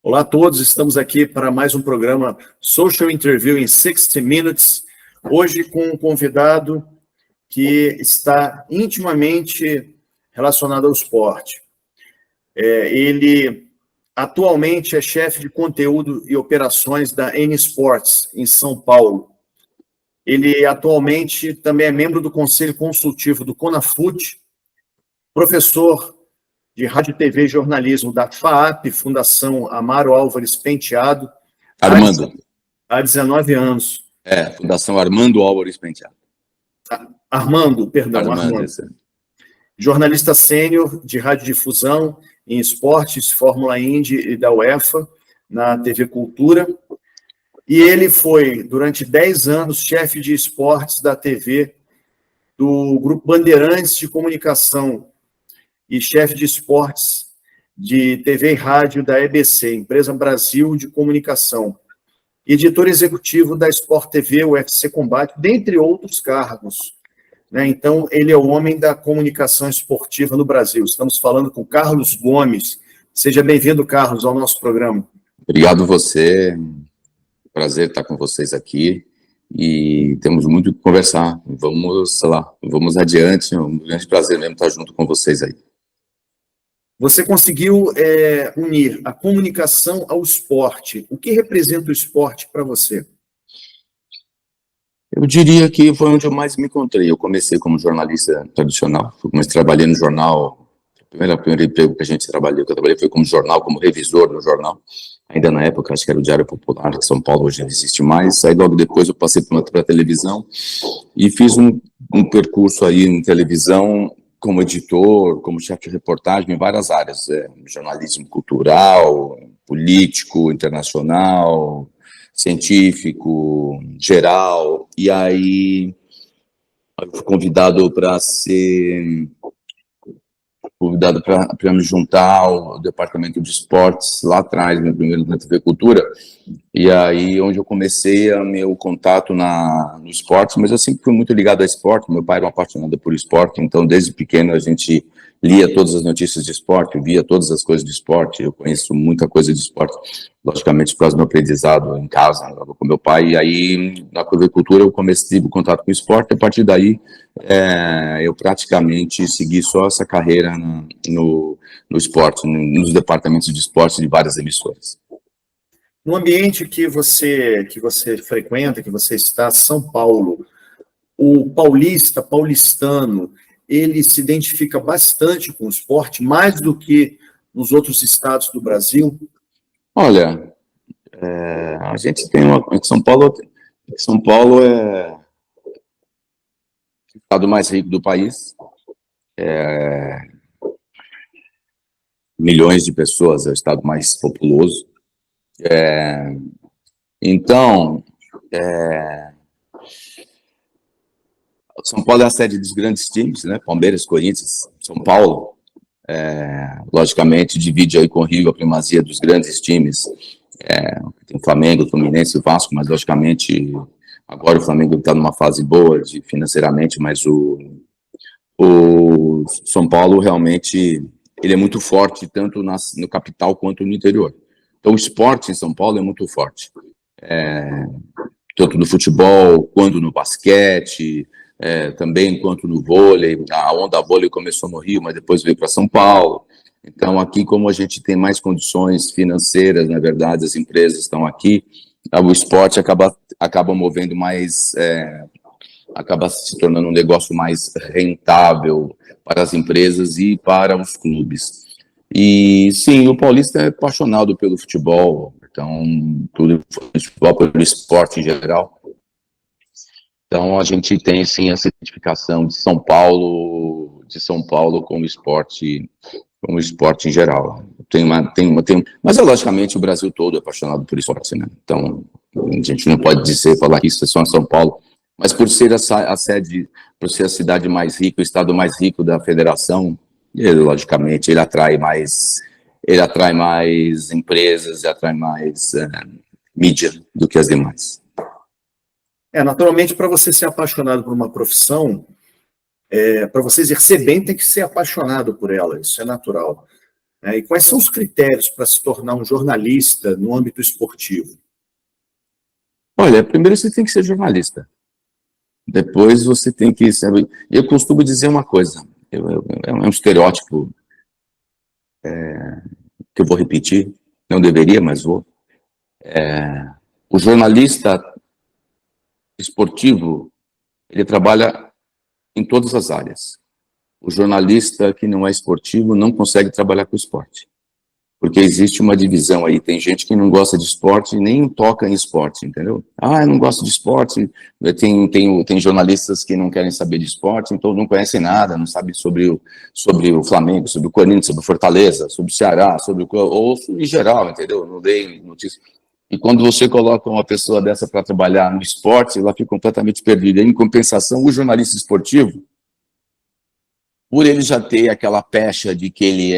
Olá a todos, estamos aqui para mais um programa Social Interview in 60 Minutes, hoje com um convidado que está intimamente relacionado ao esporte. Ele atualmente é chefe de conteúdo e operações da N Sports, em São Paulo. Ele atualmente também é membro do Conselho Consultivo do CONAFUT, professor de Rádio, TV e Jornalismo da FAAP, Fundação Amaro Álvares Penteado. Armando. Há 19 anos. Fundação Armando Álvares Penteado. Armando. Jornalista sênior de radiodifusão em esportes, Fórmula Indy e da UEFA, na TV Cultura. E ele foi, durante 10 anos, chefe de esportes da TV do Grupo Bandeirantes de Comunicação e chefe de esportes de TV e rádio da EBC, Empresa Brasil de Comunicação. Editor executivo da Sport TV, UFC Combate, dentre outros cargos. Então, ele é o homem da comunicação esportiva no Brasil. Estamos falando com Carlos Gomes. Seja bem-vindo, Carlos, ao nosso programa. Obrigado você. Prazer estar com vocês aqui. E temos muito o que conversar. Vamos adiante. É um grande prazer mesmo estar junto com vocês aí. Você conseguiu unir a comunicação ao esporte. O que representa o esporte para você? Eu diria que foi onde eu mais me encontrei. Eu comecei como jornalista tradicional. Comecei trabalhando no jornal. O primeiro emprego que eu trabalhei foi como jornal, como revisor no jornal. Ainda na época, acho que era o Diário Popular, de São Paulo, hoje não existe mais. Aí logo depois eu passei para a televisão e fiz um percurso aí em televisão, como editor, como chefe de reportagem em várias áreas, jornalismo cultural, político, internacional, científico, geral, e aí eu fui convidado para me juntar ao departamento de esportes lá atrás, meu primeiro na TV Cultura, e aí onde eu comecei meu contato no esporte, mas eu sempre fui muito ligado ao esporte. Meu pai era um apaixonado por esporte, então desde pequeno a gente lia todas as notícias de esporte, via todas as coisas de esporte. Eu conheço muita coisa de esporte, logicamente por causa do meu aprendizado em casa, com meu pai, e aí na TV Cultura eu comecei o contato com o esporte. A partir daí eu praticamente segui só essa carreira no esporte, nos departamentos de esporte de várias emissoras. No ambiente que você frequenta, que você está, São Paulo, o paulistano, ele se identifica bastante com o esporte, mais do que nos outros estados do Brasil? Olha, a gente tem São Paulo é o estado mais rico do país, milhões de pessoas, é o estado mais populoso. Então, São Paulo é a sede dos grandes times, né? Palmeiras, Corinthians, São Paulo. Logicamente, divide aí com o Rio a primazia dos grandes times. Tem o Flamengo, o Fluminense, o Vasco, mas logicamente agora o Flamengo está numa fase boa financeiramente, mas o São Paulo realmente ele é muito forte, tanto no capital quanto no interior. Então o esporte em São Paulo é muito forte, tanto no futebol quanto no basquete, também quanto no vôlei. A onda vôlei começou no Rio, mas depois veio para São Paulo. Então aqui, como a gente tem mais condições financeiras, na verdade as empresas estão aqui, o esporte acaba movendo mais, acaba se tornando um negócio mais rentável para as empresas e para os clubes. E sim, o paulista é apaixonado pelo futebol, então tudo futebol, pelo esporte em geral. Então a gente tem sim essa identificação de São Paulo com o esporte em geral. Mas logicamente o Brasil todo é apaixonado por esporte, né? Então a gente não pode falar que isso é só em São Paulo, mas por ser a sede, por ser a cidade mais rica, o estado mais rico da federação, logicamente ele atrai mais empresas, atrai mais mídia do que as demais. Naturalmente, para você ser apaixonado por uma profissão, para você exercer bem, tem que ser apaixonado por ela, isso é natural. né? E quais são os critérios para se tornar um jornalista no âmbito esportivo? Olha, primeiro você tem que ser jornalista. Depois você tem que saber. Eu costumo dizer uma coisa, é um estereótipo que eu vou repetir, não deveria, mas vou. O jornalista esportivo, ele trabalha em todas as áreas. O jornalista que não é esportivo não consegue trabalhar com esporte. Porque existe uma divisão aí, tem gente que não gosta de esporte e nem toca em esporte, entendeu? Ah, eu não gosto de esporte, tem jornalistas que não querem saber de esporte, então não conhecem nada, não sabem sobre o Flamengo, sobre o Corinthians, sobre o Fortaleza, sobre o Ceará, ou em geral, entendeu? Não leio notícias. E quando você coloca uma pessoa dessa para trabalhar no esporte, ela fica completamente perdida. Em compensação, o jornalista esportivo, por ele já ter aquela pecha de que ele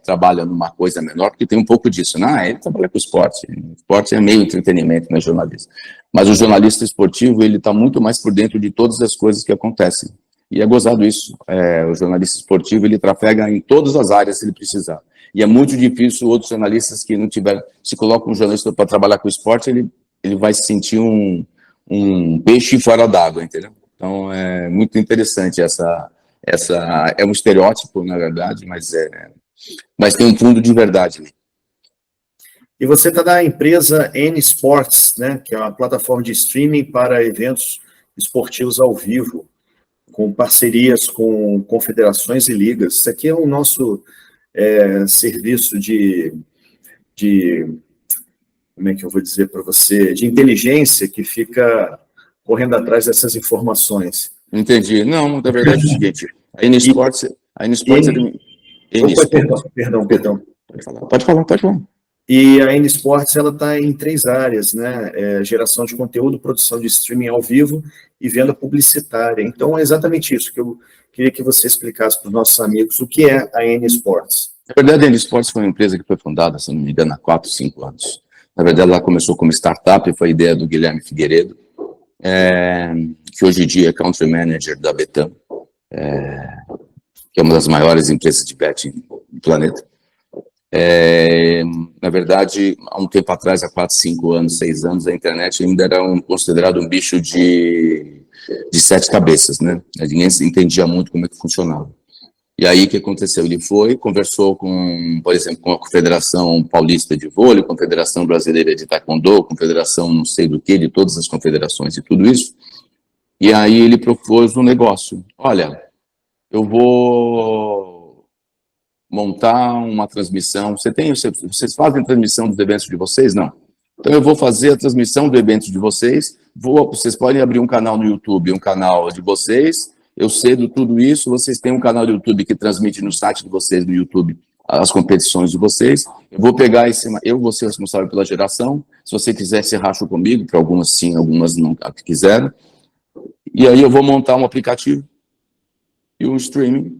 trabalha numa coisa menor, porque tem um pouco disso, né? Ele trabalha com esporte. Esporte é meio entretenimento, não é jornalista. Mas o jornalista esportivo, ele está muito mais por dentro de todas as coisas que acontecem. E é gozado isso. O jornalista esportivo, ele trafega em todas as áreas se ele precisar. E é muito difícil outros jornalistas que não tiveram... Se coloca um jornalista para trabalhar com esporte, ele vai se sentir um peixe fora d'água, entendeu? Então, é muito interessante essa é um estereótipo, na verdade, mas tem um fundo de verdade. E você está na empresa N Sports, né, que é uma plataforma de streaming para eventos esportivos ao vivo, com parcerias com confederações e ligas. Isso aqui é o nosso serviço de como é que eu vou dizer para você, de inteligência que fica correndo atrás dessas informações. Entendi. Não, na verdade é o seguinte, a N Sports... Perdão. Pode falar. E a N Sports, ela está em 3 áreas, né? Geração de conteúdo, produção de streaming ao vivo e venda publicitária. Então, é exatamente isso que eu queria que você explicasse para os nossos amigos o que é a N Sports. Na verdade, a N Sports foi uma empresa que foi fundada, se não me engano, há 4, 5 anos. Na verdade, ela começou como startup, foi a ideia do Guilherme Figueiredo, que hoje em dia é Country Manager da Betam, que é uma das maiores empresas de betting do planeta. Na verdade, há um tempo atrás, há 4, 5 anos, 6 anos, a internet ainda era considerado um bicho de 7 cabeças, né? Ninguém entendia muito como é que funcionava. E aí, o que aconteceu? Ele conversou com, por exemplo, com a Confederação Paulista de Vôlei, Confederação Brasileira de Taekwondo, Confederação não sei do que, de todas as confederações e tudo isso. E aí ele propôs um negócio. Olha, eu vou montar uma transmissão. Vocês fazem transmissão dos eventos de vocês? Não. Então eu vou fazer a transmissão do evento de vocês. Vocês podem abrir um canal no YouTube, um canal de vocês. Eu cedo tudo isso. Vocês têm um canal do YouTube que transmite no site de vocês, no YouTube, as competições de vocês. Eu vou pegar eu vou ser responsável pela geração. Se você quiser, se racha comigo, para algumas sim, algumas não quiseram. E aí eu vou montar um aplicativo e um streaming.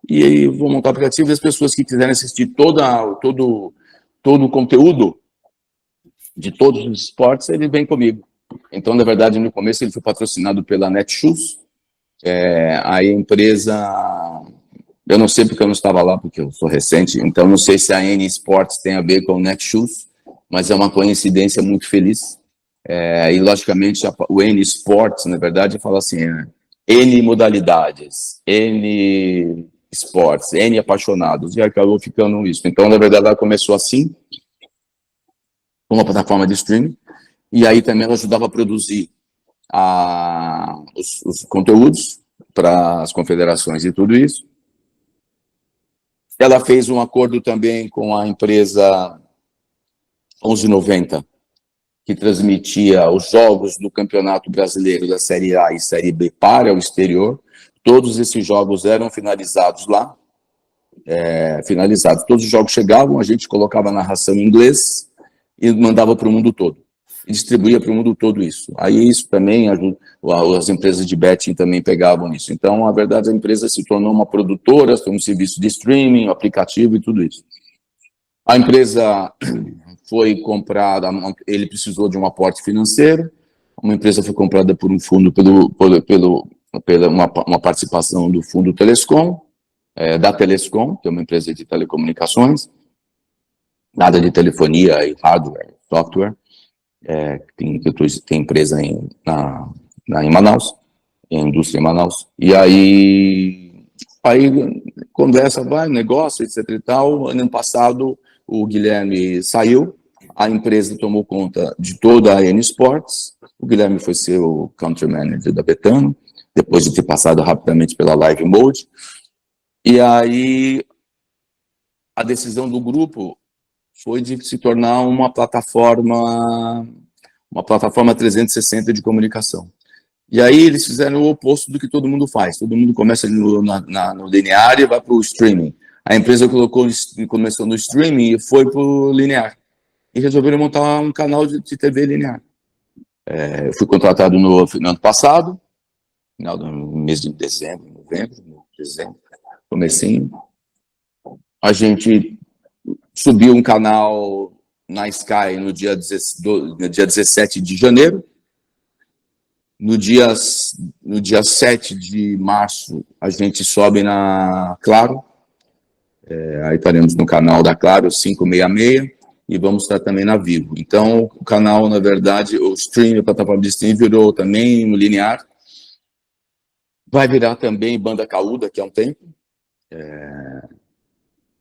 E aí eu vou montar o aplicativo e as pessoas que quiserem assistir todo o conteúdo de todos os esportes, ele vem comigo. Então, na verdade, no começo ele foi patrocinado pela Netshoes. A empresa, eu não sei porque eu não estava lá, porque eu sou recente, então não sei se a N Sports tem a ver com o Netshoes, mas é uma coincidência muito feliz. E, logicamente, o N Sports, na verdade, fala assim, N modalidades, N Sports, N apaixonados, e acabou ficando isso. Então, na verdade, ela começou assim, com uma plataforma de streaming, e aí também ela ajudava a produzir os conteúdos para as confederações e tudo isso. Ela fez um acordo também com a empresa 1190, que transmitia os jogos do Campeonato Brasileiro da Série A e Série B para o exterior. Todos esses jogos eram finalizados lá, todos os jogos chegavam, a gente colocava a narração em inglês e mandava para o mundo todo, e distribuía para o mundo todo isso. Aí isso também, as empresas de betting também pegavam isso. Então, a verdade, a empresa se tornou uma produtora, tem um serviço de streaming, um aplicativo e tudo isso. A empresa foi comprada, ele precisou de um aporte financeiro, uma empresa foi comprada por um fundo, pela uma participação do fundo Telescom, da Telescom, que é uma empresa de telecomunicações, nada de telefonia e hardware, software, tem empresa em Manaus, em indústria em Manaus, e aí conversa, vai, negócio, etc e tal. Ano passado, o Guilherme saiu, a empresa tomou conta de toda a N Sports, o Guilherme foi ser o country manager da Betano, depois de ter passado rapidamente pela Live Mode, e aí a decisão do grupo foi de se tornar uma plataforma 360 de comunicação. E aí eles fizeram o oposto do que todo mundo faz. Todo mundo começa no linear e vai para o streaming. A empresa começou no streaming e foi para o linear. E resolveram montar um canal de TV linear. Eu fui contratado no ano passado, final do mês de novembro, comecinho. A gente subiu um canal na Sky no dia 17 de janeiro. No dia 7 de março, a gente sobe na Claro. Aí estaremos no canal da Claro, 566, e vamos estar também na Vivo. Então, o canal, na verdade, o stream, a plataforma de stream, virou também no linear. Vai virar também banda caúda daqui a um tempo.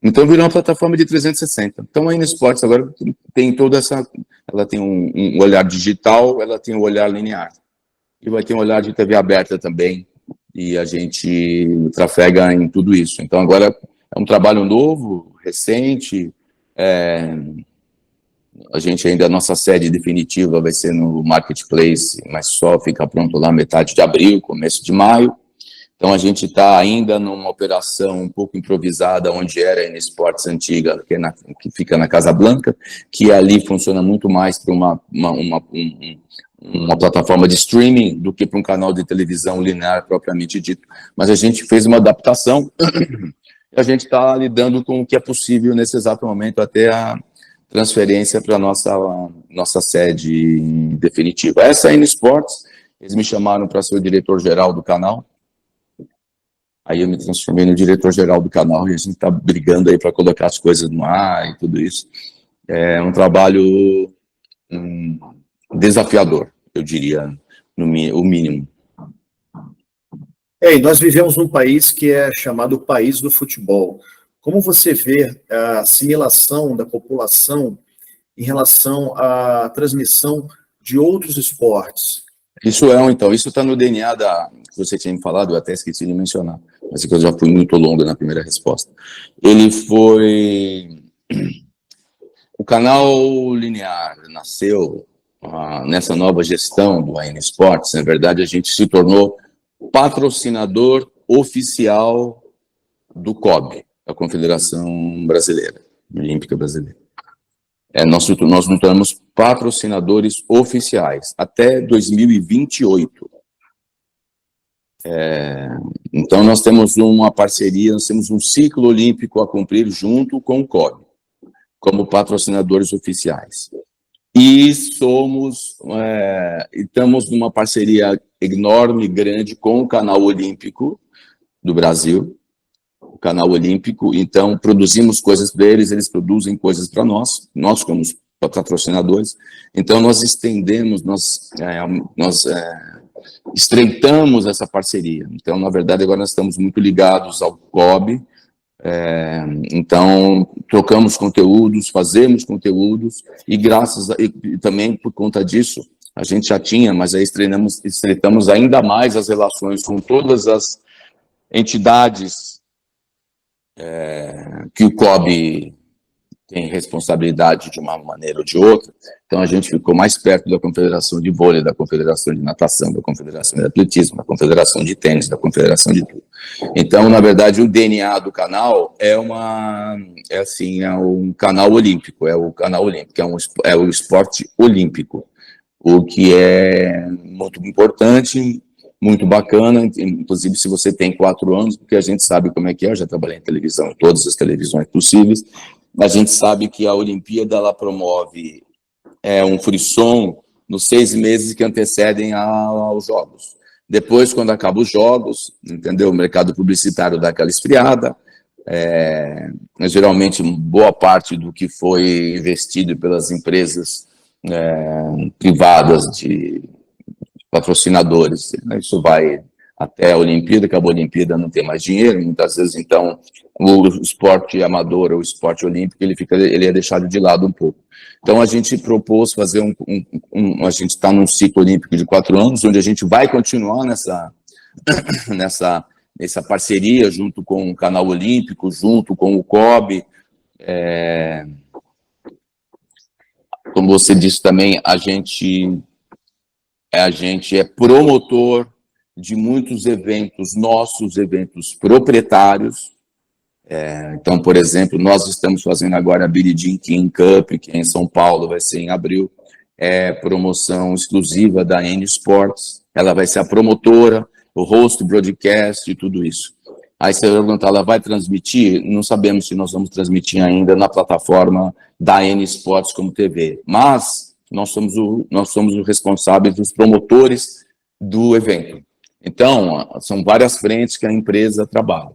Então, virou uma plataforma de 360. Então, a N Sports agora tem toda essa... Ela tem um olhar digital, ela tem um olhar linear. E vai ter um olhar de TV aberta também, e a gente trafega em tudo isso. Então, agora é um trabalho novo, recente, a gente ainda, a nossa sede definitiva vai ser no Marketplace, mas só fica pronto lá metade de abril, começo de maio. Então, a gente está ainda numa operação um pouco improvisada, onde era a N Sports antiga, que fica na Casa Blanca, que ali funciona muito mais para uma plataforma de streaming do que para um canal de televisão linear propriamente dito. Mas a gente fez uma adaptação e a gente está lidando com o que é possível nesse exato momento até a transferência para a nossa sede definitiva. Essa é a N Sports, eles me chamaram para ser o diretor-geral do canal. Aí eu me transformei no diretor-geral do canal e a gente está brigando aí para colocar as coisas no ar e tudo isso. É um trabalho desafiador, eu diria, o mínimo. E nós vivemos num país que é chamado país do futebol. Como você vê a assimilação da população em relação à transmissão de outros esportes? Isso está no DNA que você tinha me falado, eu até esqueci de mencionar, mas que eu já fui muito longo na primeira resposta. O canal linear nasceu nessa nova gestão do AN Sports. Na verdade, a gente se tornou patrocinador oficial do COB, a Confederação Brasileira, Olímpica Brasileira. Nós nos tornamos patrocinadores oficiais até 2028. Então, nós temos uma parceria, nós temos um ciclo olímpico a cumprir junto com o COB, como patrocinadores oficiais. E estamos numa parceria enorme, grande, com o Canal Olímpico do Brasil, o Canal Olímpico. Então, produzimos coisas para eles, eles produzem coisas para nós como patrocinadores. Então, nós estendemos, nós estreitamos essa parceria. Então, na verdade, agora nós estamos muito ligados ao COB. Então, trocamos conteúdos, fazemos conteúdos, e também por conta disso, a gente já tinha, mas aí estreitamos ainda mais as relações com todas as entidades que o COB tem responsabilidade de uma maneira ou de outra. Então, a gente ficou mais perto da Confederação de Vôlei, da Confederação de Natação, da Confederação de Atletismo, da Confederação de Tênis, da Confederação de tudo. Então, na verdade, o DNA do canal é um canal olímpico, é o canal olímpico, é o esporte olímpico, o que é muito importante, muito bacana, inclusive se você tem 4 anos, porque a gente sabe como é que é, eu já trabalhei em televisão, em todas as televisões possíveis. A gente sabe que a Olimpíada, ela promove um frisson nos 6 meses que antecedem aos Jogos. Depois, quando acabam os Jogos, entendeu? O mercado publicitário dá aquela esfriada, Mas geralmente boa parte do que foi investido pelas empresas privadas de patrocinadores, né? Isso vai até a Olimpíada, acabou a Olimpíada, não tem mais dinheiro, muitas vezes, então, o esporte amador, ou o esporte olímpico, ele é deixado de lado um pouco. Então, a gente propôs fazer a gente está num ciclo olímpico de 4 anos, onde a gente vai continuar nessa parceria, junto com o Canal Olímpico, junto com o COB. Como você disse também, a gente é promotor de muitos eventos, nossos eventos proprietários. Então, por exemplo, nós estamos fazendo agora a Billie Jean King Cup, que é em São Paulo, vai ser em abril, promoção exclusiva da N Sports. Ela vai ser a promotora, o host, broadcast e tudo isso. Aí você vai perguntar, ela vai transmitir? Não sabemos se nós vamos transmitir ainda na plataforma da N Sports como TV, mas nós somos os responsáveis, os promotores do evento. Então, são várias frentes que a empresa trabalha.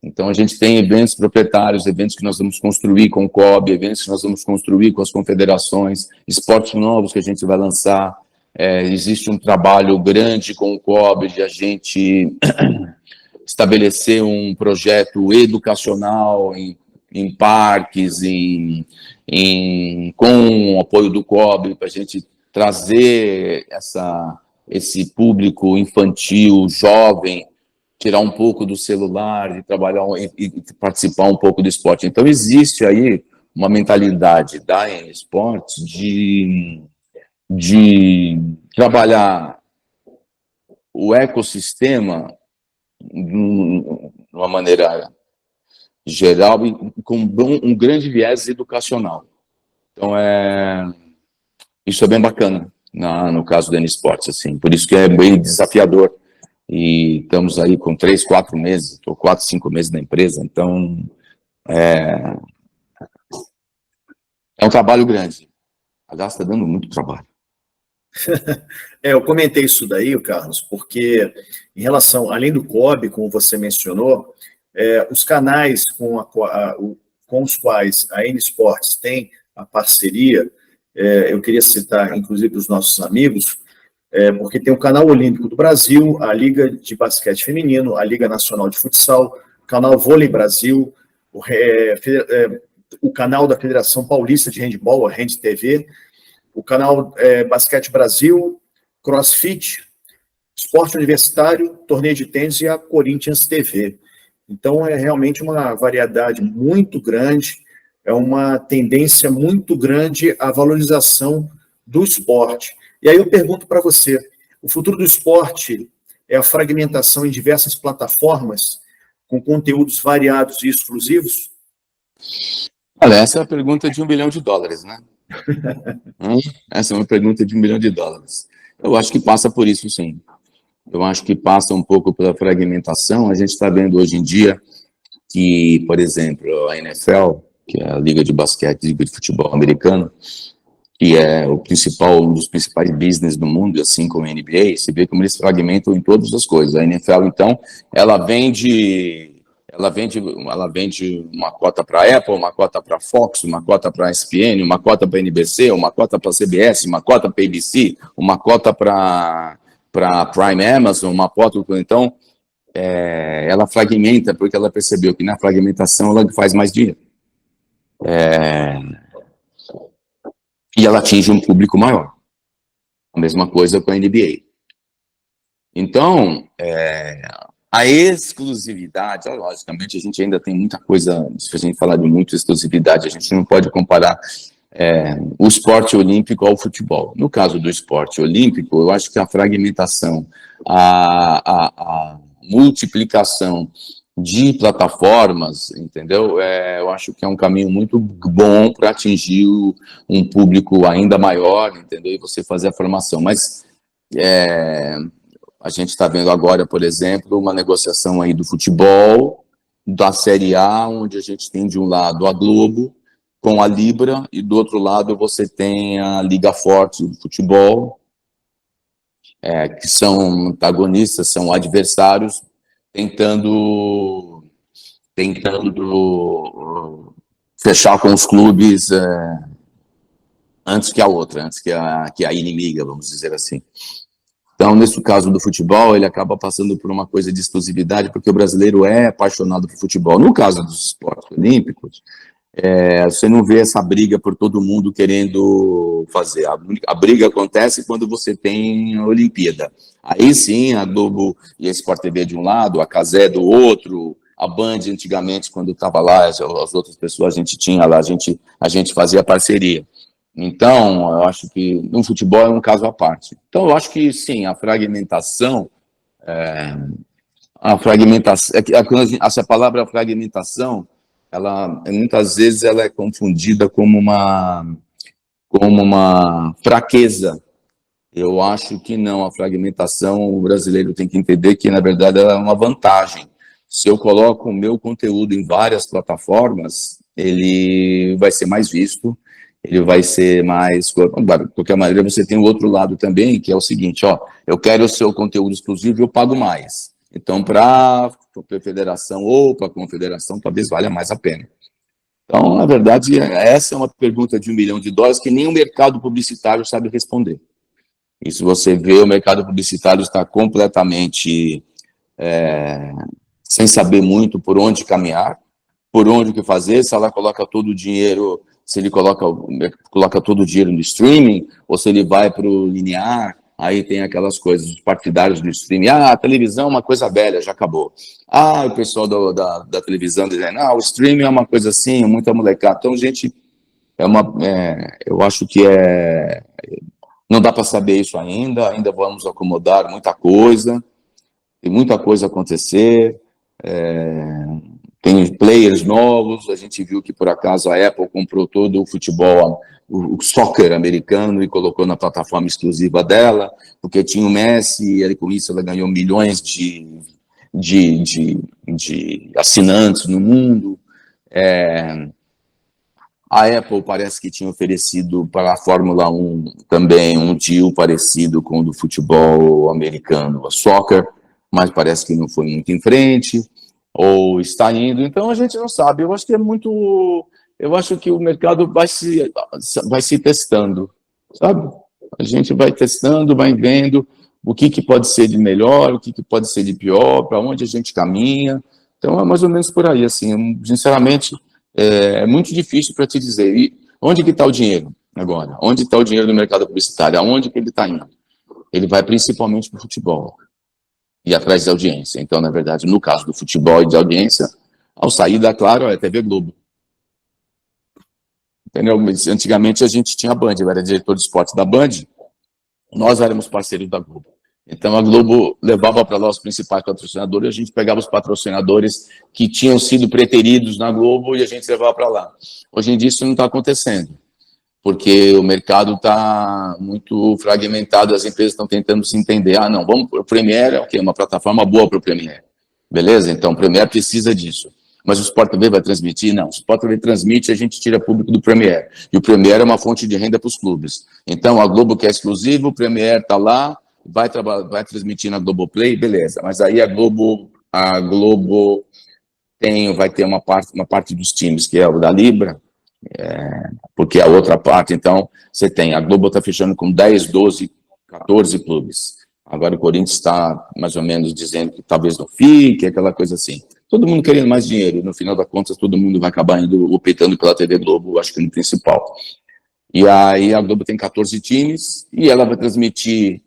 Então, a gente tem eventos proprietários, eventos que nós vamos construir com o COB, eventos que nós vamos construir com as confederações, esportes novos que a gente vai lançar. Existe um trabalho grande com o COB de a gente estabelecer um projeto educacional em parques, com o apoio do COB, para a gente trazer esse público infantil, jovem, tirar um pouco do celular e trabalhar e participar um pouco do esporte. Então, existe aí uma mentalidade da N Sports de trabalhar o ecossistema de uma maneira geral e com um grande viés educacional. Então, isso é bem bacana no caso da N Sports, assim, por isso que é bem desafiador. E estamos aí com 3, 4 meses, estou 4, 5 meses na empresa, então é um trabalho grande. Aliás, está dando muito trabalho. Eu comentei isso daí, Carlos, porque em relação, além do COB, como você mencionou, os canais com os quais a N Sports tem a parceria, eu queria citar, inclusive, os nossos amigos, porque tem o Canal Olímpico do Brasil, a Liga de Basquete Feminino, a Liga Nacional de Futsal, o Canal Vôlei Brasil, o canal da Federação Paulista de Handebol, a Hand TV, o canal Basquete Brasil, CrossFit, Esporte Universitário, Torneio de Tênis e a Corinthians TV. Então, é realmente uma variedade muito grande, é uma tendência muito grande à valorização do esporte. E aí eu pergunto para você, o futuro do esporte é a fragmentação em diversas plataformas, com conteúdos variados e exclusivos? Olha, essa é a pergunta de $1 bilhão, né? Essa é uma pergunta de $1 bilhão. Eu acho que passa por isso, sim. Eu acho que passa um pouco pela fragmentação. A gente está vendo hoje em dia que, por exemplo, a NFL, que é a Liga de Basquete, Liga de Futebol americano, que é um dos principais business do mundo, assim como a NBA, você vê como eles fragmentam em todas as coisas. A NFL, então, ela vende uma cota para a Apple, uma cota para a Fox, uma cota para a ESPN, uma cota para a NBC, uma cota para a CBS, uma cota para a ABC, uma cota para a Prime Amazon, uma cota... Então, ela fragmenta, porque ela percebeu que na fragmentação ela faz mais dinheiro. E ela atinge um público maior. A mesma coisa com a NBA. Então, a exclusividade, logicamente, a gente ainda tem muita coisa, se a gente falar de muita exclusividade, a gente não pode comparar o esporte olímpico ao futebol. No caso do esporte olímpico, eu acho que a fragmentação, a multiplicação de plataformas, entendeu? Eu acho que é um caminho muito bom para atingir um público ainda maior, entendeu? E você fazer a formação. Mas a gente está vendo agora, por exemplo, uma negociação aí do futebol, da Série A, onde a gente tem de um lado a Globo com a Libra e do outro lado você tem a Liga Forte do futebol, que são antagonistas, são adversários, tentando tentando fechar com os clubes antes que a outra, antes que a inimiga, vamos dizer assim. Então, nesse caso do futebol, ele acaba passando por uma coisa de exclusividade, porque o brasileiro é apaixonado por futebol. No caso dos esportes olímpicos, você não vê essa briga por todo mundo querendo fazer. A briga acontece quando você tem a Olimpíada. Aí sim, a Globo e a Sport TV de um lado, a Cazé do outro, a Band antigamente, quando estava lá, as outras pessoas, a gente tinha lá, a gente fazia parceria. Então, eu acho que no futebol é um caso à parte. Então, eu acho que sim, a fragmentação, essa palavra fragmentação, ela muitas vezes ela é confundida como uma fraqueza. Eu acho que não, a fragmentação, o brasileiro tem que entender que, na verdade, ela é uma vantagem. Se eu coloco o meu conteúdo em várias plataformas, ele vai ser mais visto, ele vai ser mais... De qualquer maneira, você tem o outro lado também, que é o seguinte, eu quero o seu conteúdo exclusivo e eu pago mais. Então, para a federação ou para a confederação, talvez valha mais a pena. Então, na verdade, essa é uma pergunta de $1 milhão que nem o mercado publicitário sabe responder. E se você vê, o mercado publicitário está completamente sem saber muito por onde caminhar, por onde o que fazer, se ela coloca todo o dinheiro, se ele coloca todo o dinheiro no streaming, ou se ele vai para o linear, aí tem aquelas coisas, os partidários do streaming, a televisão é uma coisa velha, já acabou. O pessoal da televisão dizendo, o streaming é uma coisa assim, muita molecada. Então, gente, eu acho que não dá para saber isso ainda vamos acomodar muita coisa, tem muita coisa a acontecer, tem players novos, a gente viu que, por acaso, a Apple comprou todo o futebol, o soccer americano e colocou na plataforma exclusiva dela, porque tinha o Messi, e com isso ela ganhou milhões de assinantes no mundo. A Apple parece que tinha oferecido para a Fórmula 1 também um deal parecido com o do futebol americano, a soccer, mas parece que não foi muito em frente, ou está indo, então a gente não sabe. Eu acho que eu acho que o mercado vai se testando, sabe? A gente vai testando, vai vendo o que pode ser de melhor, o que pode ser de pior, para onde a gente caminha. Então é mais ou menos por aí, assim, sinceramente, é muito difícil para te dizer. E onde que está o dinheiro agora? Onde está o dinheiro do mercado publicitário? Aonde que ele está indo? Ele vai principalmente para o futebol e atrás da audiência. Então, na verdade, no caso do futebol e de audiência, ao sair da Claro, é TV Globo. Entendeu? Antigamente a gente tinha a Band, eu era diretor de esporte da Band, nós éramos parceiros da Globo. Então a Globo levava para lá os principais patrocinadores, a gente pegava os patrocinadores que tinham sido preteridos na Globo e a gente levava para lá. Hoje em dia isso não está acontecendo, porque o mercado está muito fragmentado, as empresas estão tentando se entender. Não, vamos para o Premiere, ok, uma plataforma boa para o Premiere. Beleza? Então o Premiere precisa disso. Mas o Sport TV vai transmitir? Não. O Sport TV transmite, a gente tira público do Premiere. E o Premiere é uma fonte de renda para os clubes. Então a Globo quer exclusivo, o Premiere está lá, vai transmitir na Globoplay, beleza. Mas aí a Globo vai ter uma parte dos times, que é o da Libra, porque a outra parte, então, você tem, a Globo está fechando com 10, 12, 14 clubes. Agora o Corinthians está mais ou menos dizendo que talvez não fique, aquela coisa assim. Todo mundo querendo mais dinheiro, e no final das contas todo mundo vai acabar optando pela TV Globo, acho que no principal. E aí a Globo tem 14 times, e ela vai transmitir,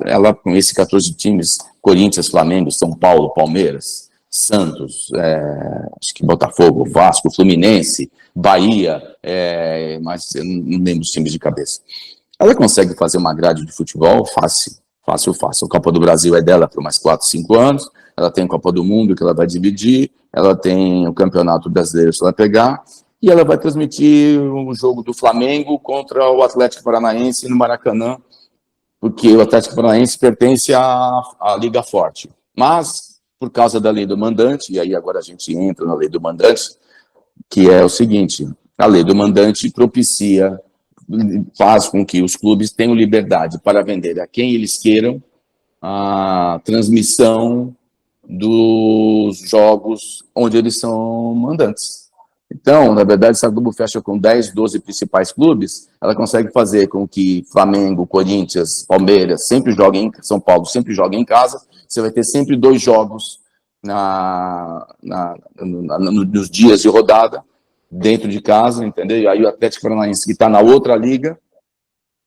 ela com esses 14 times, Corinthians, Flamengo, São Paulo, Palmeiras, Santos, acho que Botafogo, Vasco, Fluminense, Bahia, mas eu não lembro os times de cabeça. Ela consegue fazer uma grade de futebol fácil. A Copa do Brasil é dela por mais 4, 5 anos, ela tem a Copa do Mundo que ela vai dividir, ela tem o Campeonato Brasileiro se ela pegar, e ela vai transmitir um jogo do Flamengo contra o Atlético Paranaense no Maracanã, porque o Atlético Paranaense pertence à Liga Forte. Mas, por causa da lei do mandante, e aí agora a gente entra na lei do mandante, que é o seguinte, a lei do mandante faz com que os clubes tenham liberdade para vender a quem eles queiram a transmissão dos jogos onde eles são mandantes. Então, na verdade, se a Globo fecha com 10, 12 principais clubes, ela consegue fazer com que Flamengo, Corinthians, Palmeiras sempre joguem, São Paulo sempre joguem em casa. Você vai ter sempre 2 jogos nos dias de rodada, dentro de casa, entendeu? E aí o Atlético Paranaense, que está na outra liga,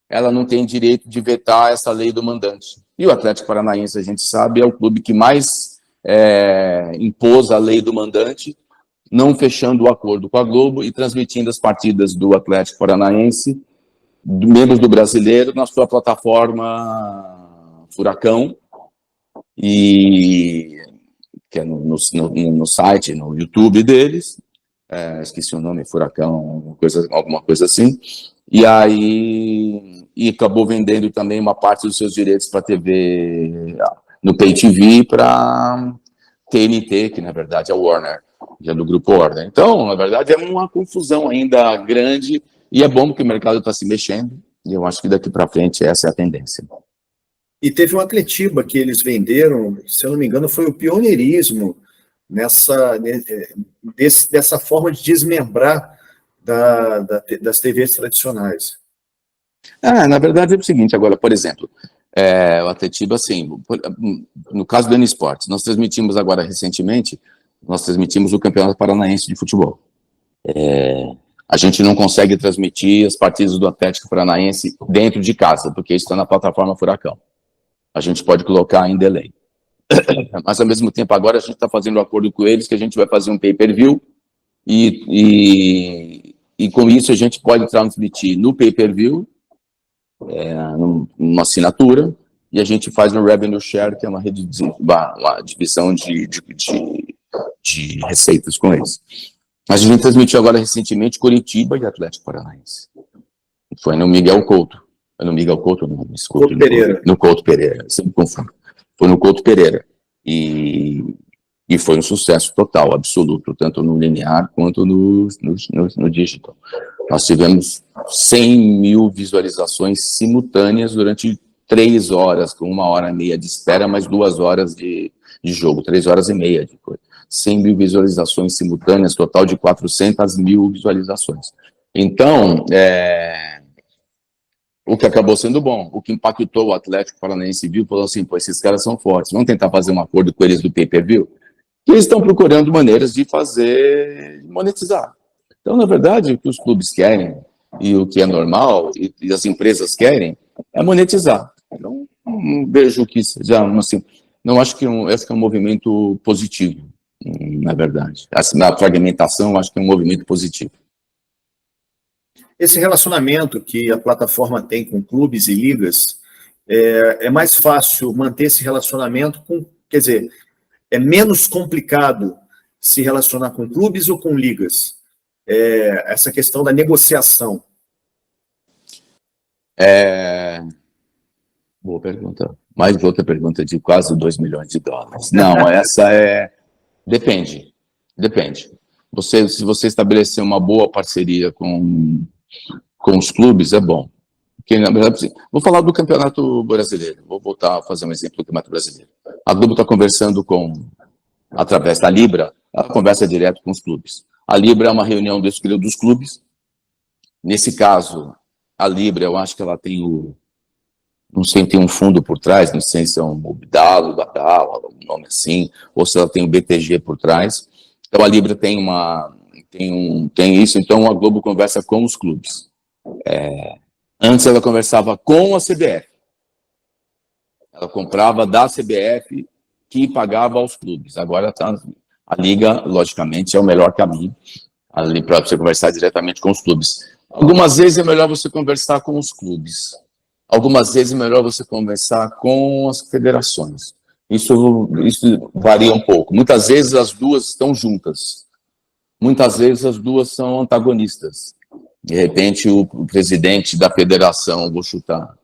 ela não tem direito de vetar essa lei do mandante. E o Atlético Paranaense, a gente sabe, é o clube que mais impôs a lei do mandante, não fechando o acordo com a Globo e transmitindo as partidas do Atlético Paranaense, membros do Brasileiro, na sua plataforma Furacão, e que é no site, no YouTube deles, esqueci o nome, Furacão, alguma coisa assim, e aí acabou vendendo também uma parte dos seus direitos para TV, no Pay TV, para TNT, que na verdade é o Warner, já do Grupo Warner. Então, na verdade, é uma confusão ainda grande, e é bom que o mercado está se mexendo, e eu acho que daqui para frente essa é a tendência. E teve um Atletiba que eles venderam, se eu não me engano, foi o pioneirismo dessa forma de desmembrar das TVs tradicionais. Na verdade é o seguinte, agora, por exemplo, o Atletiba, assim, no caso do N-Sports, nós transmitimos agora recentemente, o Campeonato Paranaense de Futebol. A gente não consegue transmitir as partidas do Atlético Paranaense dentro de casa, porque isso está na plataforma Furacão. A gente pode colocar em delay. Mas, ao mesmo tempo, agora a gente está fazendo um acordo com eles que a gente vai fazer um pay-per-view e com isso a gente pode transmitir no pay-per-view, numa assinatura, e a gente faz no revenue share, que é uma divisão de receitas com eles. Mas a gente transmitiu agora recentemente Curitiba e Atlético Paranaense. Foi no Miguel Couto. No Miguel Couto, não, desculpa. Couto Pereira. No Couto Pereira, sempre confundo. Foi no Couto Pereira. E foi um sucesso total, absoluto, tanto no linear quanto no digital. Nós tivemos 100 mil visualizações simultâneas durante 3 horas, com 1h30 de espera, mais 2 horas de jogo, 3 horas e meia de coisa. 100 mil visualizações simultâneas, total de 400 mil visualizações. Então, o que acabou sendo bom, o que impactou o Atlético Paranaense viu, falou assim, pô, esses caras são fortes, vamos tentar fazer um acordo com eles do pay-per-view, que eles estão procurando maneiras de monetizar. Então, na verdade, o que os clubes querem, e o que é normal, e as empresas querem, é monetizar. Então, não vejo que seja, assim, não acho que esse é um movimento positivo, na verdade. Na fragmentação, acho que é um movimento positivo. Esse relacionamento que a plataforma tem com clubes e ligas, é mais fácil manter esse relacionamento quer dizer, é menos complicado se relacionar com clubes ou com ligas? Essa questão da negociação. Boa pergunta. Mais outra pergunta de quase $2 milhões. Não, essa depende. Se você estabelecer uma boa parceria com os clubes, é bom. Porque, na verdade, vou falar do Campeonato Brasileiro. Vou voltar a fazer um exemplo do Campeonato Brasileiro. A Globo está conversando através da Libra, ela conversa direto com os clubes. A Libra é uma reunião dos clubes. Nesse caso, a Libra, eu acho que ela tem não sei se tem um fundo por trás, não sei se é um Mobdalo, um nome assim, ou se ela tem o BTG por trás. Então, a Libra tem isso, então a Globo conversa com os clubes. Antes ela conversava com a CBF. Ela comprava da CBF que pagava aos clubes. Agora a Liga, logicamente, é o melhor caminho para você conversar diretamente com os clubes. Algumas vezes é melhor você conversar com os clubes. Algumas vezes é melhor você conversar com as federações. Isso varia um pouco. Muitas vezes as duas estão juntas. Muitas vezes as duas são antagonistas. De repente, o presidente da federação, vou chutar,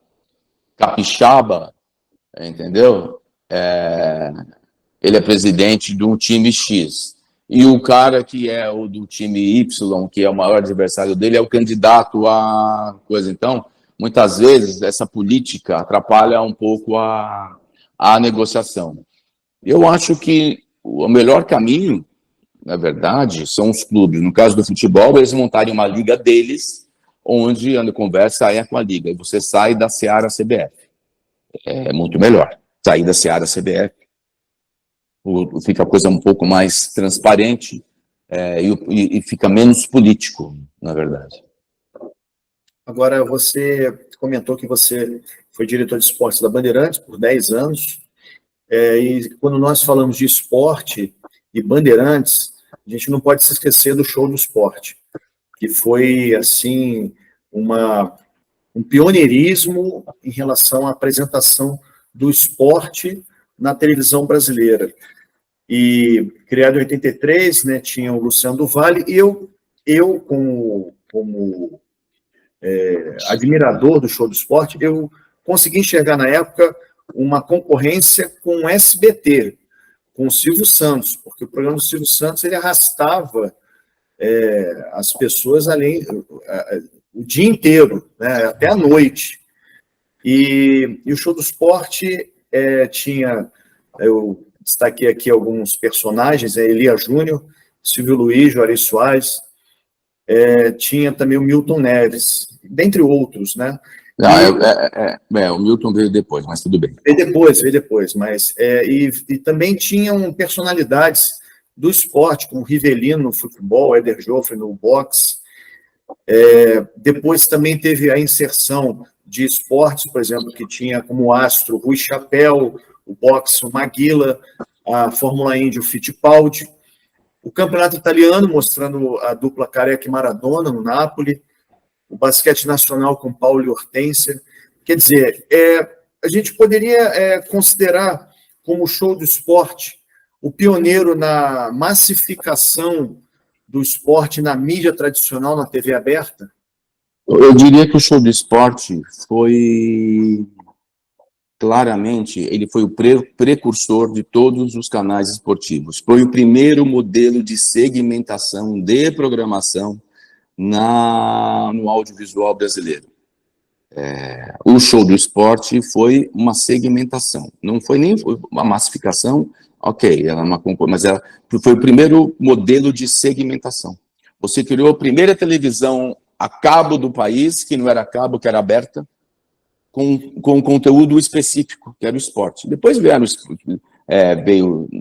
Capixaba, entendeu? Ele é presidente de um time X. E o cara que é o do time Y, que é o maior adversário dele, é o candidato a coisa. Então, muitas vezes, essa política atrapalha um pouco a negociação. Eu acho que o melhor caminho, na verdade, são os clubes. No caso do futebol, eles montarem uma liga deles, onde a conversa é com a liga. E você sai da Seara CBF. É muito melhor. Sair da Seara CBF. Fica a coisa um pouco mais transparente e fica menos político, na verdade. Agora, você comentou que você foi diretor de esportes da Bandeirantes por 10 anos. E quando nós falamos de esporte e Bandeirantes, a gente não pode se esquecer do Show do Esporte, que foi, assim, um pioneirismo em relação à apresentação do esporte na televisão brasileira. E criado em 83, né, tinha o Luciano do Vale, e eu como admirador do Show do Esporte, eu consegui enxergar na época uma concorrência com o SBT, com o Silvio Santos, porque o programa do Silvio Santos ele arrastava as pessoas além o dia inteiro, né, até a noite. E o Show do Esporte tinha, eu destaquei aqui alguns personagens, Elia Júnior, Silvio Luiz, Juarez Soares, tinha também o Milton Neves, dentre outros, né? O Milton veio depois, mas tudo bem. Veio depois, mas e também tinham personalidades do esporte, como Rivelino no futebol, Éder Joffre no boxe. Depois também teve a inserção de esportes, por exemplo, que tinha como astro Rui Chapéu, o boxe, o Maguila, a Fórmula Indy, o Fittipaldi, o campeonato italiano, mostrando a dupla Careca e Maradona no Napoli, o basquete nacional com Paulo e Hortência. Quer dizer, a gente poderia considerar como Show do Esporte o pioneiro na massificação do esporte na mídia tradicional, na TV aberta? Eu diria que o Show do Esporte foi, claramente, ele foi o precursor de todos os canais esportivos. Foi o primeiro modelo de segmentação de programação no audiovisual brasileiro. O Show do Esporte foi uma segmentação, não foi nem uma massificação, ok, era uma mas foi o primeiro modelo de segmentação. Você criou a primeira televisão a cabo do país, que não era cabo, que era aberta, com conteúdo específico, que era o esporte. Depois veio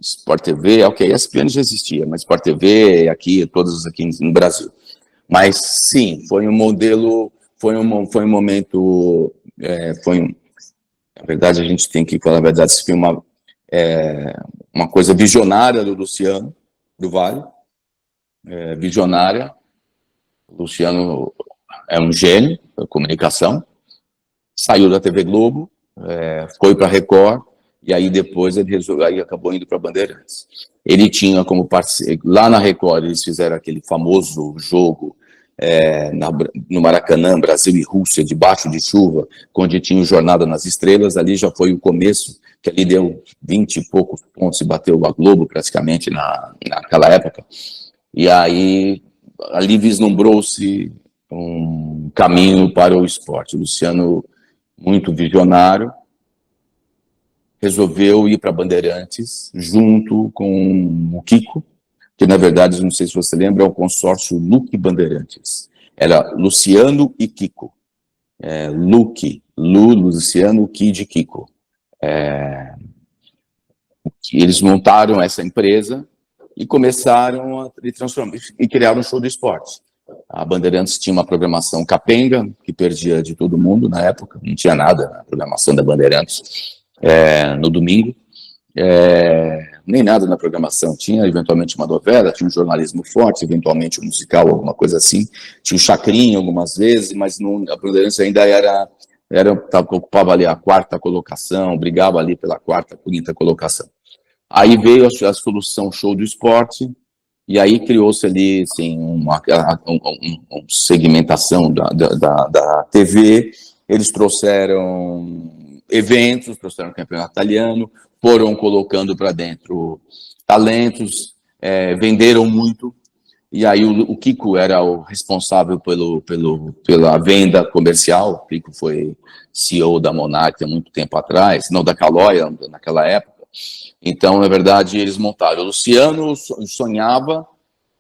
Sport TV, ok, a ESPN já existia, mas Sport TV, aqui, todas aqui no Brasil. Mas, sim, foi um modelo, foi um momento, na verdade, a gente tem que falar a verdade, isso foi uma coisa visionária do Luciano do Vale, visionária. O Luciano é um gênio da comunicação, saiu da TV Globo, foi para a Record, e aí depois ele acabou indo para a Bandeirantes. Ele tinha como parceiro, lá na Record, eles fizeram aquele famoso jogo no Maracanã, Brasil e Rússia, debaixo de chuva, onde tinha o Jornada nas Estrelas. Ali já foi o começo, que ali deu 20 e poucos pontos e bateu a Globo praticamente naquela época. E aí ali vislumbrou-se um caminho para o esporte. O Luciano, muito visionário, resolveu ir para Bandeirantes junto com o Kiko, que na verdade, não sei se você lembra, é o consórcio Luque Bandeirantes. Era Luciano e Kiko. Luciano, Kid e Kiko. Eles montaram essa empresa e começaram a transformar e criaram um Show do Esporte. A Bandeirantes tinha uma programação capenga, que perdia de todo mundo na época, não tinha nada na programação da Bandeirantes no domingo. Nem nada na programação, tinha eventualmente uma novela, tinha um jornalismo forte, eventualmente um musical, alguma coisa assim, tinha um chacrinho algumas vezes, mas a Bandeirantes ainda ocupava ali a quarta colocação, brigava ali pela quarta, quinta colocação. Aí veio a solução Show do Esporte, e aí criou-se ali assim, uma segmentação da TV. Eles trouxeram eventos, trouxeram o campeonato italiano, foram colocando para dentro talentos, venderam muito, e aí o Kiko era o responsável pela venda comercial. O Kiko foi CEO da Monarch há muito tempo atrás, não da Calói, naquela época, Então, na verdade, eles montaram. O Luciano sonhava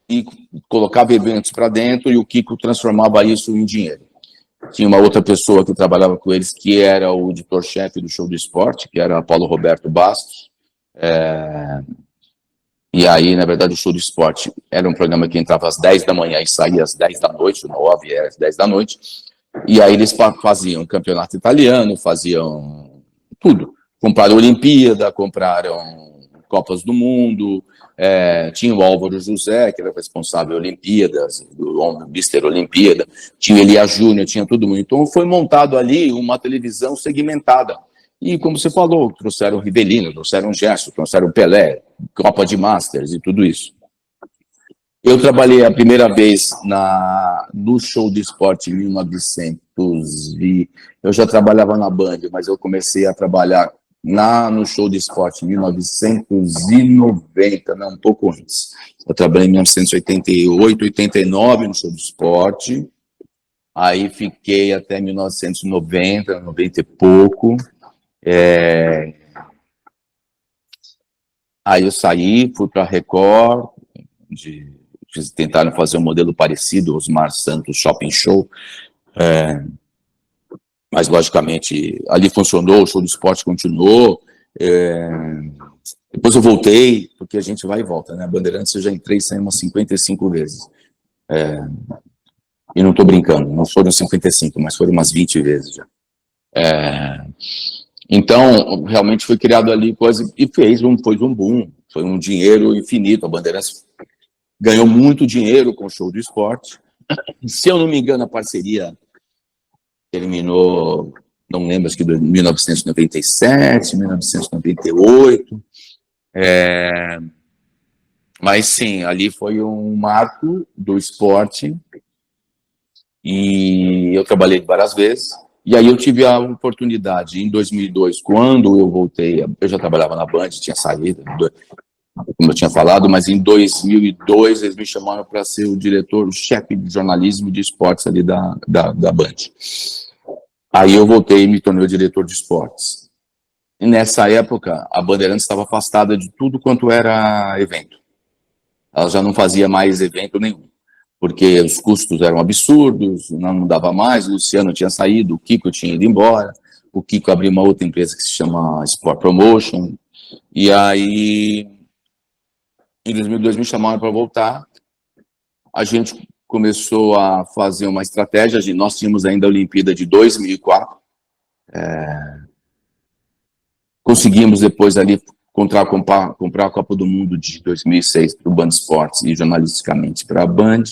e colocava eventos para dentro, e o Kiko transformava isso em dinheiro. Tinha uma outra pessoa que trabalhava com eles, que era o editor-chefe do Show do Esporte, que era Paulo Roberto Bastos. E aí, na verdade, o Show do Esporte era um programa que entrava às 10 da manhã e saía às 10 da noite, 9 às 10 da noite. E aí eles faziam campeonato italiano, faziam tudo. Compraram Olimpíada, compraram Copas do Mundo, tinha o Álvaro José, que era responsável Olimpíadas, do Mister Olimpíada, tinha Elia Júnior, tinha todo mundo. Então foi montado ali uma televisão segmentada. E como você falou, trouxeram Rivelino, trouxeram Gerson, trouxeram Pelé, Copa de Masters e tudo isso. Eu trabalhei a primeira vez no Show de Esporte em 1900 e eu já trabalhava na Band, mas eu comecei a trabalhar no Show de Esporte em 1990, não, um pouco antes. Eu trabalhei em 1988, 89 no Show de Esporte, aí fiquei até 1990, 90 e pouco. Aí eu saí, fui para a Record, tentaram fazer um modelo parecido, Osmar Santos Shopping Show, mas logicamente ali funcionou, o Show do Esporte continuou. Depois eu voltei, porque a gente vai e volta, né? A Bandeirantes eu já entrei e saí umas 55 vezes. E não estou brincando, não foram 55, mas foram umas 20 vezes já. Então, realmente foi criado ali coisa e foi um boom, foi um dinheiro infinito. A Bandeirantes ganhou muito dinheiro com o Show do Esporte. Se eu não me engano, a parceria terminou, não lembro, acho que em 1997, 1998. Mas sim, ali foi um marco do esporte e eu trabalhei várias vezes. E aí eu tive a oportunidade, em 2002, quando eu voltei, eu já trabalhava na Band, tinha saído, como eu tinha falado, mas em 2002 eles me chamaram para ser o diretor, o chefe de jornalismo de esportes ali da Band. Aí eu voltei e me tornei o diretor de esportes. E nessa época, a Bandeirantes estava afastada de tudo quanto era evento. Ela já não fazia mais evento nenhum, porque os custos eram absurdos, não dava mais, o Luciano tinha saído, o Kiko tinha ido embora, o Kiko abriu uma outra empresa que se chama Sport Promotion, e aí, em 2002 me chamaram para voltar, a gente começou a fazer uma estratégia, nós tínhamos ainda a Olimpíada de 2004, conseguimos depois ali comprar a Copa do Mundo de 2006 para o Band Esportes e jornalisticamente para a Band.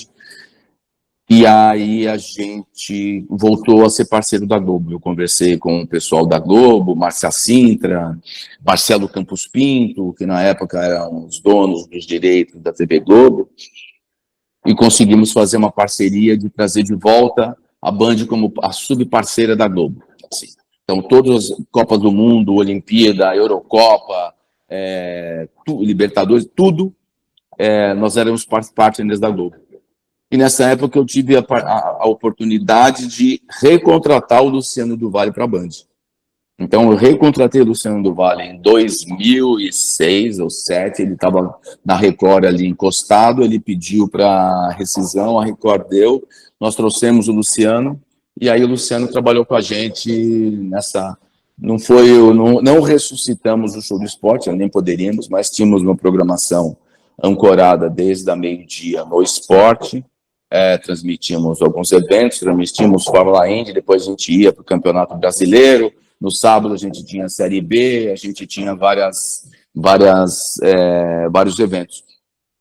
E aí a gente voltou a ser parceiro da Globo. Eu conversei com o pessoal da Globo, Márcia Sintra, Marcelo Campos Pinto, que na época eram os donos dos direitos da TV Globo, e conseguimos fazer uma parceria de trazer de volta a Band como a subparceira da Globo. Assim. Então, todas as Copas do Mundo, Olimpíada, Eurocopa, Libertadores, tudo, nós éramos partners da Globo. E nessa época eu tive a oportunidade de recontratar o Luciano do Vale para a Band. Então eu recontratei o Luciano do Vale em 2006 ou 2007, ele estava na Record ali encostado, ele pediu para rescisão, a Record deu, nós trouxemos o Luciano, e aí o Luciano trabalhou com a gente nessa... Não ressuscitamos o Show do Esporte, nem poderíamos, mas tínhamos uma programação ancorada desde a meio-dia no esporte, transmitimos alguns eventos, transmitimos Fórmula Indy, depois a gente ia para o Campeonato Brasileiro, no sábado a gente tinha a Série B, a gente tinha vários eventos.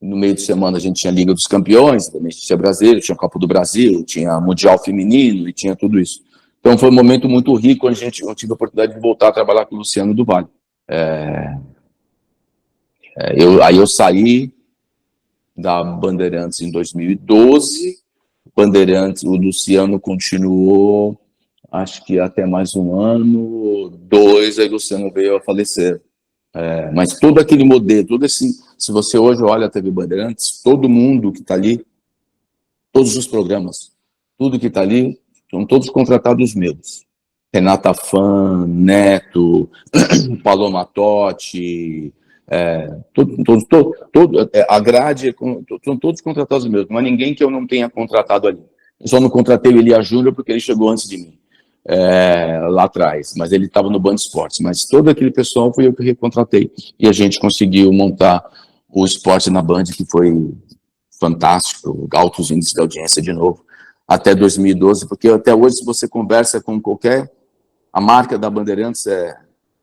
No meio de semana a gente tinha a Liga dos Campeões, também tinha Brasileiro, tinha a Copa do Brasil, tinha Mundial Feminino e tinha tudo isso. Então foi um momento muito rico, eu tive a oportunidade de voltar a trabalhar com o Luciano do Vale. Aí eu saí da Bandeirantes em 2012, o Luciano continuou, acho que até mais um ano, 2, aí o Luciano veio a falecer. Mas todo aquele modelo, se você hoje olha a TV Bandeirantes, todo mundo que está ali, todos os programas, tudo que está ali, são todos contratados meus. Renata Fã, Neto, Paloma Totti, a grade, são todos contratados mesmo, não há ninguém que eu não tenha contratado ali. Eu só não contratei o Elia Júnior porque ele chegou antes de mim, lá atrás, mas ele estava no Band Esportes, mas todo aquele pessoal foi eu que recontratei, e a gente conseguiu montar o esporte na Band, que foi fantástico, altos índices de audiência de novo, até 2012, porque até hoje, se você conversa com qualquer... A marca da Bandeirantes é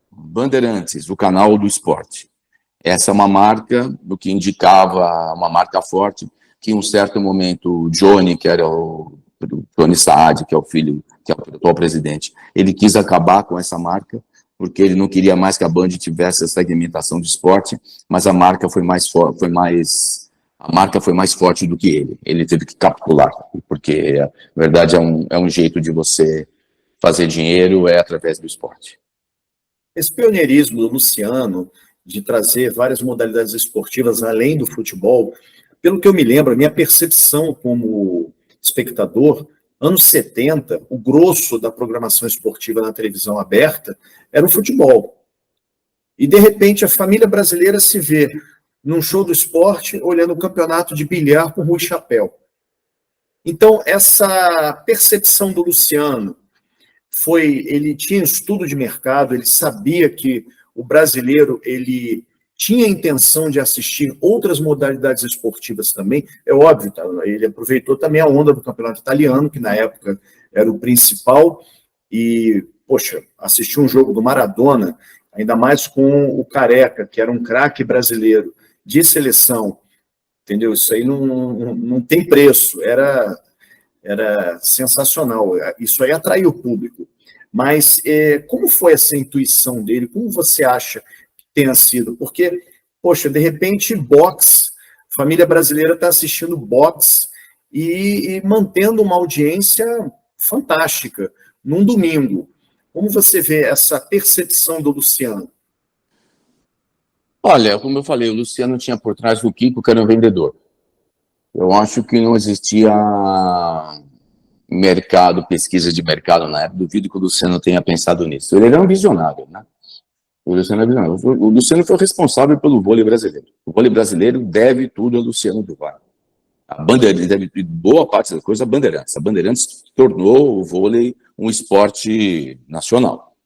Bandeirantes, o canal do esporte. Essa é uma marca do que indicava uma marca forte, que em um certo momento o Johnny, que era o Johnny Saad, que é o filho, que é o atual presidente, ele quis acabar com essa marca, porque ele não queria mais que a Band tivesse essa segmentação de esporte, mas a marca foi mais forte do que ele. Ele teve que capitular, porque, na verdade, é um jeito de você fazer dinheiro através do esporte. Esse pioneirismo do Luciano, de trazer várias modalidades esportivas além do futebol, pelo que eu me lembro, a minha percepção como espectador, anos 70, o grosso da programação esportiva na televisão aberta era o futebol. E, de repente, a família brasileira se vê num show do esporte olhando o campeonato de bilhar com Rui Chapéu. Então, essa percepção do Luciano, ele tinha estudo de mercado, ele sabia que o brasileiro ele tinha a intenção de assistir outras modalidades esportivas também, é óbvio, tá? Ele aproveitou também a onda do campeonato italiano, que na época era o principal, e, poxa, assistir um jogo do Maradona, ainda mais com o Careca, que era um craque brasileiro de seleção, entendeu? Isso aí não tem preço, era sensacional. Isso aí atraiu o público. Mas como foi essa intuição dele? Como você acha que tenha sido? Porque, poxa, de repente, boxe, a família brasileira está assistindo boxe e mantendo uma audiência fantástica num domingo. Como você vê essa percepção do Luciano? Olha, como eu falei, o Luciano tinha por trás o Kiko, que era um vendedor. Eu acho que não existia pesquisa de mercado na época. Duvido que o Luciano tenha pensado nisso. Ele era um visionário, né? O Luciano foi responsável pelo vôlei brasileiro. O vôlei brasileiro deve tudo a Luciano do Vale. A Bandeirantes deve boa parte das coisas a Bandeirantes. A Bandeirantes tornou o vôlei um esporte nacional.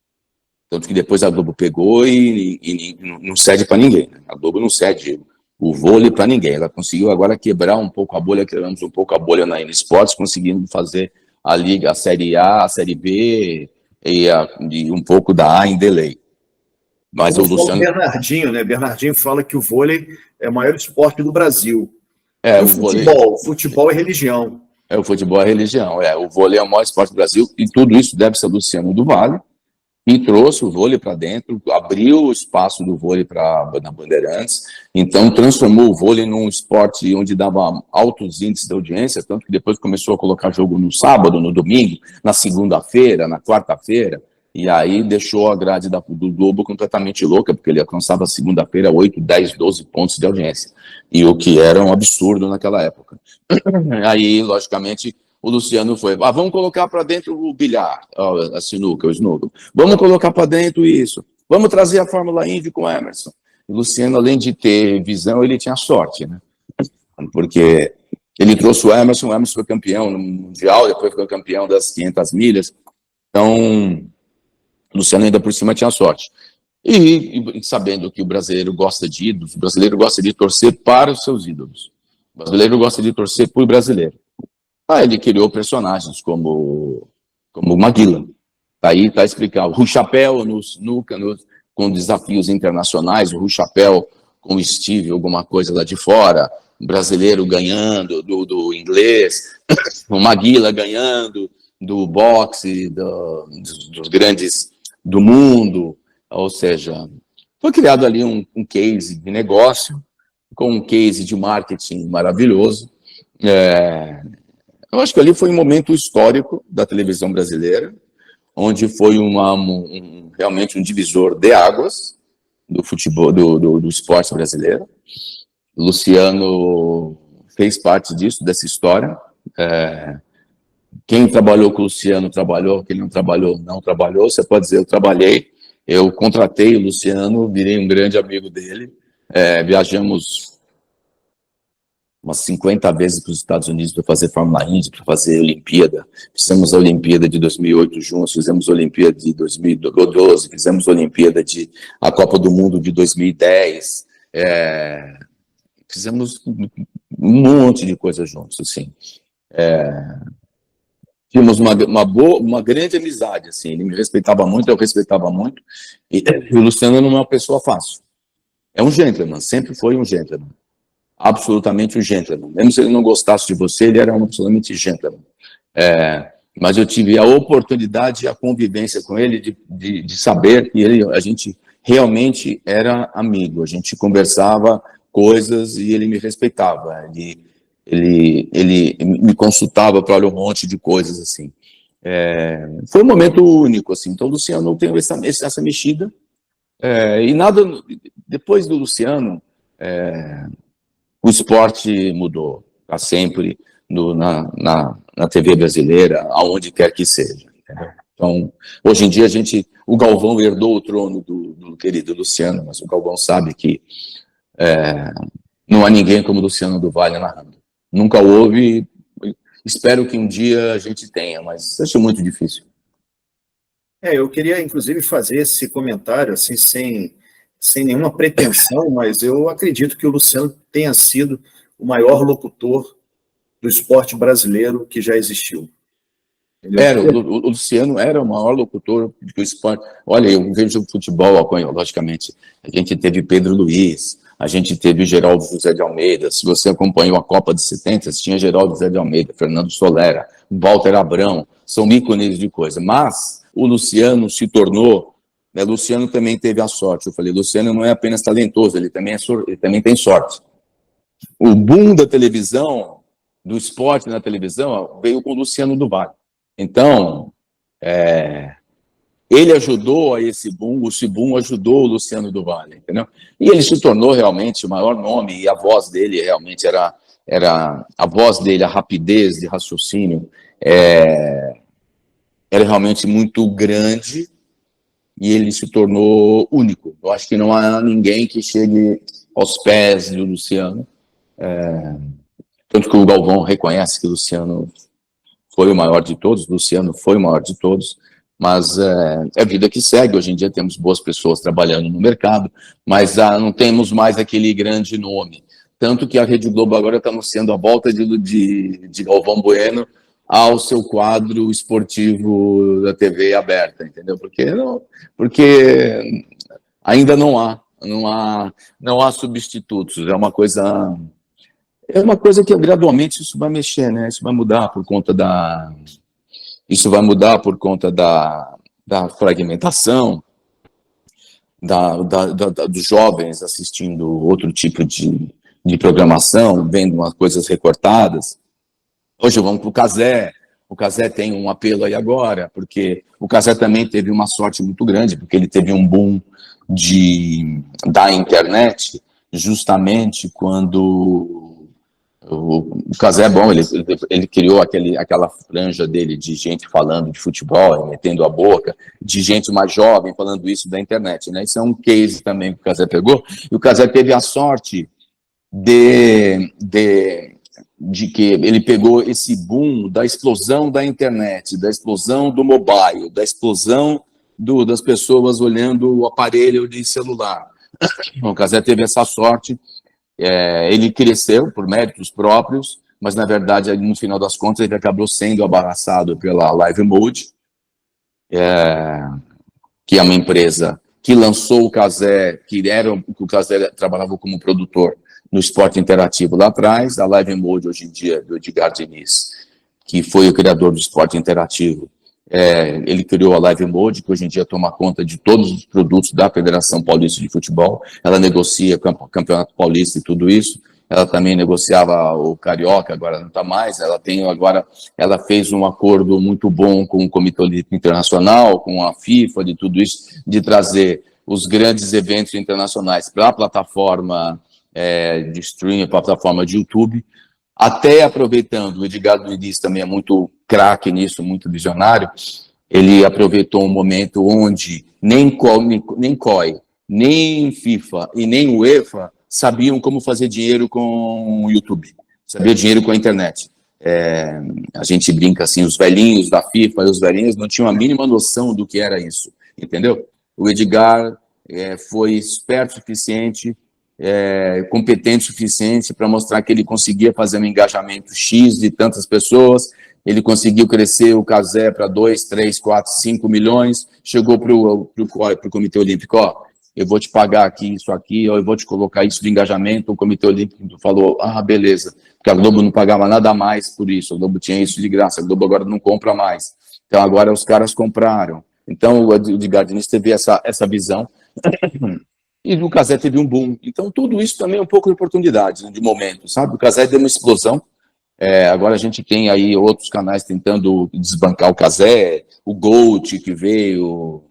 Tanto que depois a Globo pegou e não cede para ninguém. Né? A Globo não cede o vôlei para ninguém. Ela conseguiu agora quebrar um pouco a bolha, quebramos um pouco a bolha na N Sports, conseguindo fazer a Liga, a Série A, a Série B e um pouco da A em delay. Mas como o Luciano... Bernardinho, né? Bernardinho fala que o vôlei é o maior esporte do Brasil. O futebol é religião. O futebol é religião. O vôlei é o maior esporte do Brasil e tudo isso deve ser Luciano do Vale, e trouxe o vôlei para dentro, abriu o espaço do vôlei na Bandeirantes, então transformou o vôlei num esporte onde dava altos índices de audiência, tanto que depois começou a colocar jogo no sábado, no domingo, na segunda-feira, na quarta-feira, e aí deixou a grade do Globo completamente louca, porque ele alcançava segunda-feira 8, 10, 12 pontos de audiência, e o que era um absurdo naquela época. Aí, logicamente, o Luciano foi, vamos colocar para dentro o bilhar, a sinuca, o snooker. Vamos colocar para dentro isso. Vamos trazer a Fórmula Indy com o Emerson. O Luciano, além de ter visão, ele tinha sorte, né? Porque ele trouxe o Emerson foi campeão no Mundial, depois foi campeão das 500 milhas. Então, o Luciano ainda por cima tinha sorte. E sabendo que o brasileiro gosta de ídolos, o brasileiro gosta de torcer para os seus ídolos. O brasileiro gosta de torcer por brasileiro. Ele criou personagens como o Maguila. Aí está explicado. O Rui Chapéu no snooker, com desafios internacionais, o Rui Chapéu com o Steve, alguma coisa lá de fora, o brasileiro ganhando do inglês, o Maguila ganhando do boxe, dos grandes do mundo. Ou seja, foi criado ali um case de negócio, com um case de marketing maravilhoso. Eu acho que ali foi um momento histórico da televisão brasileira, onde foi realmente um divisor de águas do futebol, do esporte brasileiro. Luciano fez parte disso, dessa história. Quem trabalhou com o Luciano trabalhou, quem não trabalhou, não trabalhou. Você pode dizer, eu trabalhei, eu contratei o Luciano, virei um grande amigo dele, viajamos umas 50 vezes para os Estados Unidos para fazer Fórmula Indy, para fazer Olimpíada. Fizemos a Olimpíada de 2008 juntos, fizemos a Olimpíada de 2012, fizemos a Copa do Mundo de 2010, fizemos um monte de coisas juntos, assim. Tínhamos uma grande amizade, assim, ele me respeitava muito, eu respeitava muito, e o Luciano não é uma pessoa fácil. É um gentleman, sempre foi um gentleman. Absolutamente um gentleman. Mesmo se ele não gostasse de você, ele era absolutamente gentleman. Mas eu tive a oportunidade e a convivência com ele de saber que a gente realmente era amigo. A gente conversava coisas e ele me respeitava. Ele me consultava para um monte de coisas, assim. Foi um momento único, assim. Então, o Luciano tem essa mexida. E nada... Depois do Luciano, o esporte mudou. Está sempre na TV brasileira, aonde quer que seja. Entendeu? Então, hoje em dia, o Galvão herdou o trono do querido Luciano, mas o Galvão sabe que não há ninguém como Luciano do Vale narrando. Nunca houve, espero que um dia a gente tenha, mas acho muito difícil. Eu queria, inclusive, fazer esse comentário, assim, sem nenhuma pretensão, mas eu acredito que o Luciano tenha sido o maior locutor do esporte brasileiro que já existiu. O Luciano era o maior locutor do esporte. Olha, eu vejo futebol, logicamente. A gente teve Pedro Luiz, a gente teve Geraldo José de Almeida. Se você acompanhou a Copa de 70, tinha Geraldo José de Almeida, Fernando Solera, Walter Abrão, são ícones de coisa. Mas o Luciano se tornou... Luciano também teve a sorte. Eu falei, Luciano não é apenas talentoso, ele também tem sorte. O boom da televisão, do esporte na televisão, veio com o Luciano do Vale. Então, ele ajudou a esse boom ajudou o Luciano do Vale, entendeu? E ele se tornou realmente o maior nome, e a voz dele realmente era a voz dele, a rapidez de raciocínio, era realmente muito grande, e ele se tornou único. Eu acho que não há ninguém que chegue aos pés do Luciano. Tanto que o Galvão reconhece que o Luciano foi o maior de todos, o Luciano foi o maior de todos, mas é a vida que segue. Hoje em dia temos boas pessoas trabalhando no mercado, mas não temos mais aquele grande nome. Tanto que a Rede Globo agora está anunciando a volta de Galvão Bueno ao seu quadro esportivo da TV aberta, entendeu? Porque ainda não há substitutos. É uma coisa que gradualmente isso vai mexer, né? Isso vai mudar por conta da fragmentação, dos jovens assistindo outro tipo de programação, vendo umas coisas recortadas. Hoje vamos para o Cazé. O Cazé tem um apelo aí agora, porque o Cazé também teve uma sorte muito grande, porque ele teve um boom da internet justamente quando o Cazé é bom, ele criou aquela franja dele de gente falando de futebol, metendo a boca, de gente mais jovem falando isso da internet, né? Isso é um case também que o Cazé pegou, e o Cazé teve a sorte de que ele pegou esse boom da explosão da internet, da explosão do mobile, da explosão das pessoas olhando o aparelho de celular. O Cazé teve essa sorte. Ele cresceu por méritos próprios, mas, na verdade, no final das contas, ele acabou sendo abraçado pela Live Mode, que é uma empresa que lançou o Cazé, o Cazé trabalhava como produtor no esporte interativo lá atrás. A Live Mode, hoje em dia, do Edgar Diniz, que foi o criador do esporte interativo. Ele criou a Live Mode, que hoje em dia toma conta de todos os produtos da Federação Paulista de Futebol. Ela negocia o Campeonato Paulista e tudo isso. Ela também negociava o Carioca, agora não está mais. Ela fez um acordo muito bom com o Comitê Olímpico Internacional, com a FIFA, de tudo isso, de trazer os grandes eventos internacionais para a plataforma de streaming, para a plataforma de YouTube. Até aproveitando, o Edgar Luiz também é muito craque nisso, muito visionário, ele aproveitou um momento onde nem COI, nem FIFA e nem UEFA sabiam como fazer dinheiro com o YouTube, sabiam dinheiro com a internet. A gente brinca assim, os velhinhos da FIFA e os velhinhos não tinham a mínima noção do que era isso, entendeu? O Edgar foi esperto o suficiente, competente o suficiente para mostrar que ele conseguia fazer um engajamento X de tantas pessoas, ele conseguiu crescer o Cazé para 2, 3, 4, 5 milhões, chegou para o Comitê Olímpico, eu vou te pagar aqui, isso aqui, ou eu vou te colocar isso de engajamento. O Comitê Olímpico falou, beleza, porque a Globo não pagava nada mais por isso, a Globo tinha isso de graça, a Globo agora não compra mais, então agora os caras compraram. Então o Edgar Diniz teve essa visão, e o Cazé teve um boom. Então tudo isso também é um pouco de oportunidade, de momento, sabe? O Cazé deu uma explosão, agora a gente tem aí outros canais tentando desbancar o Cazé, o Gold que veio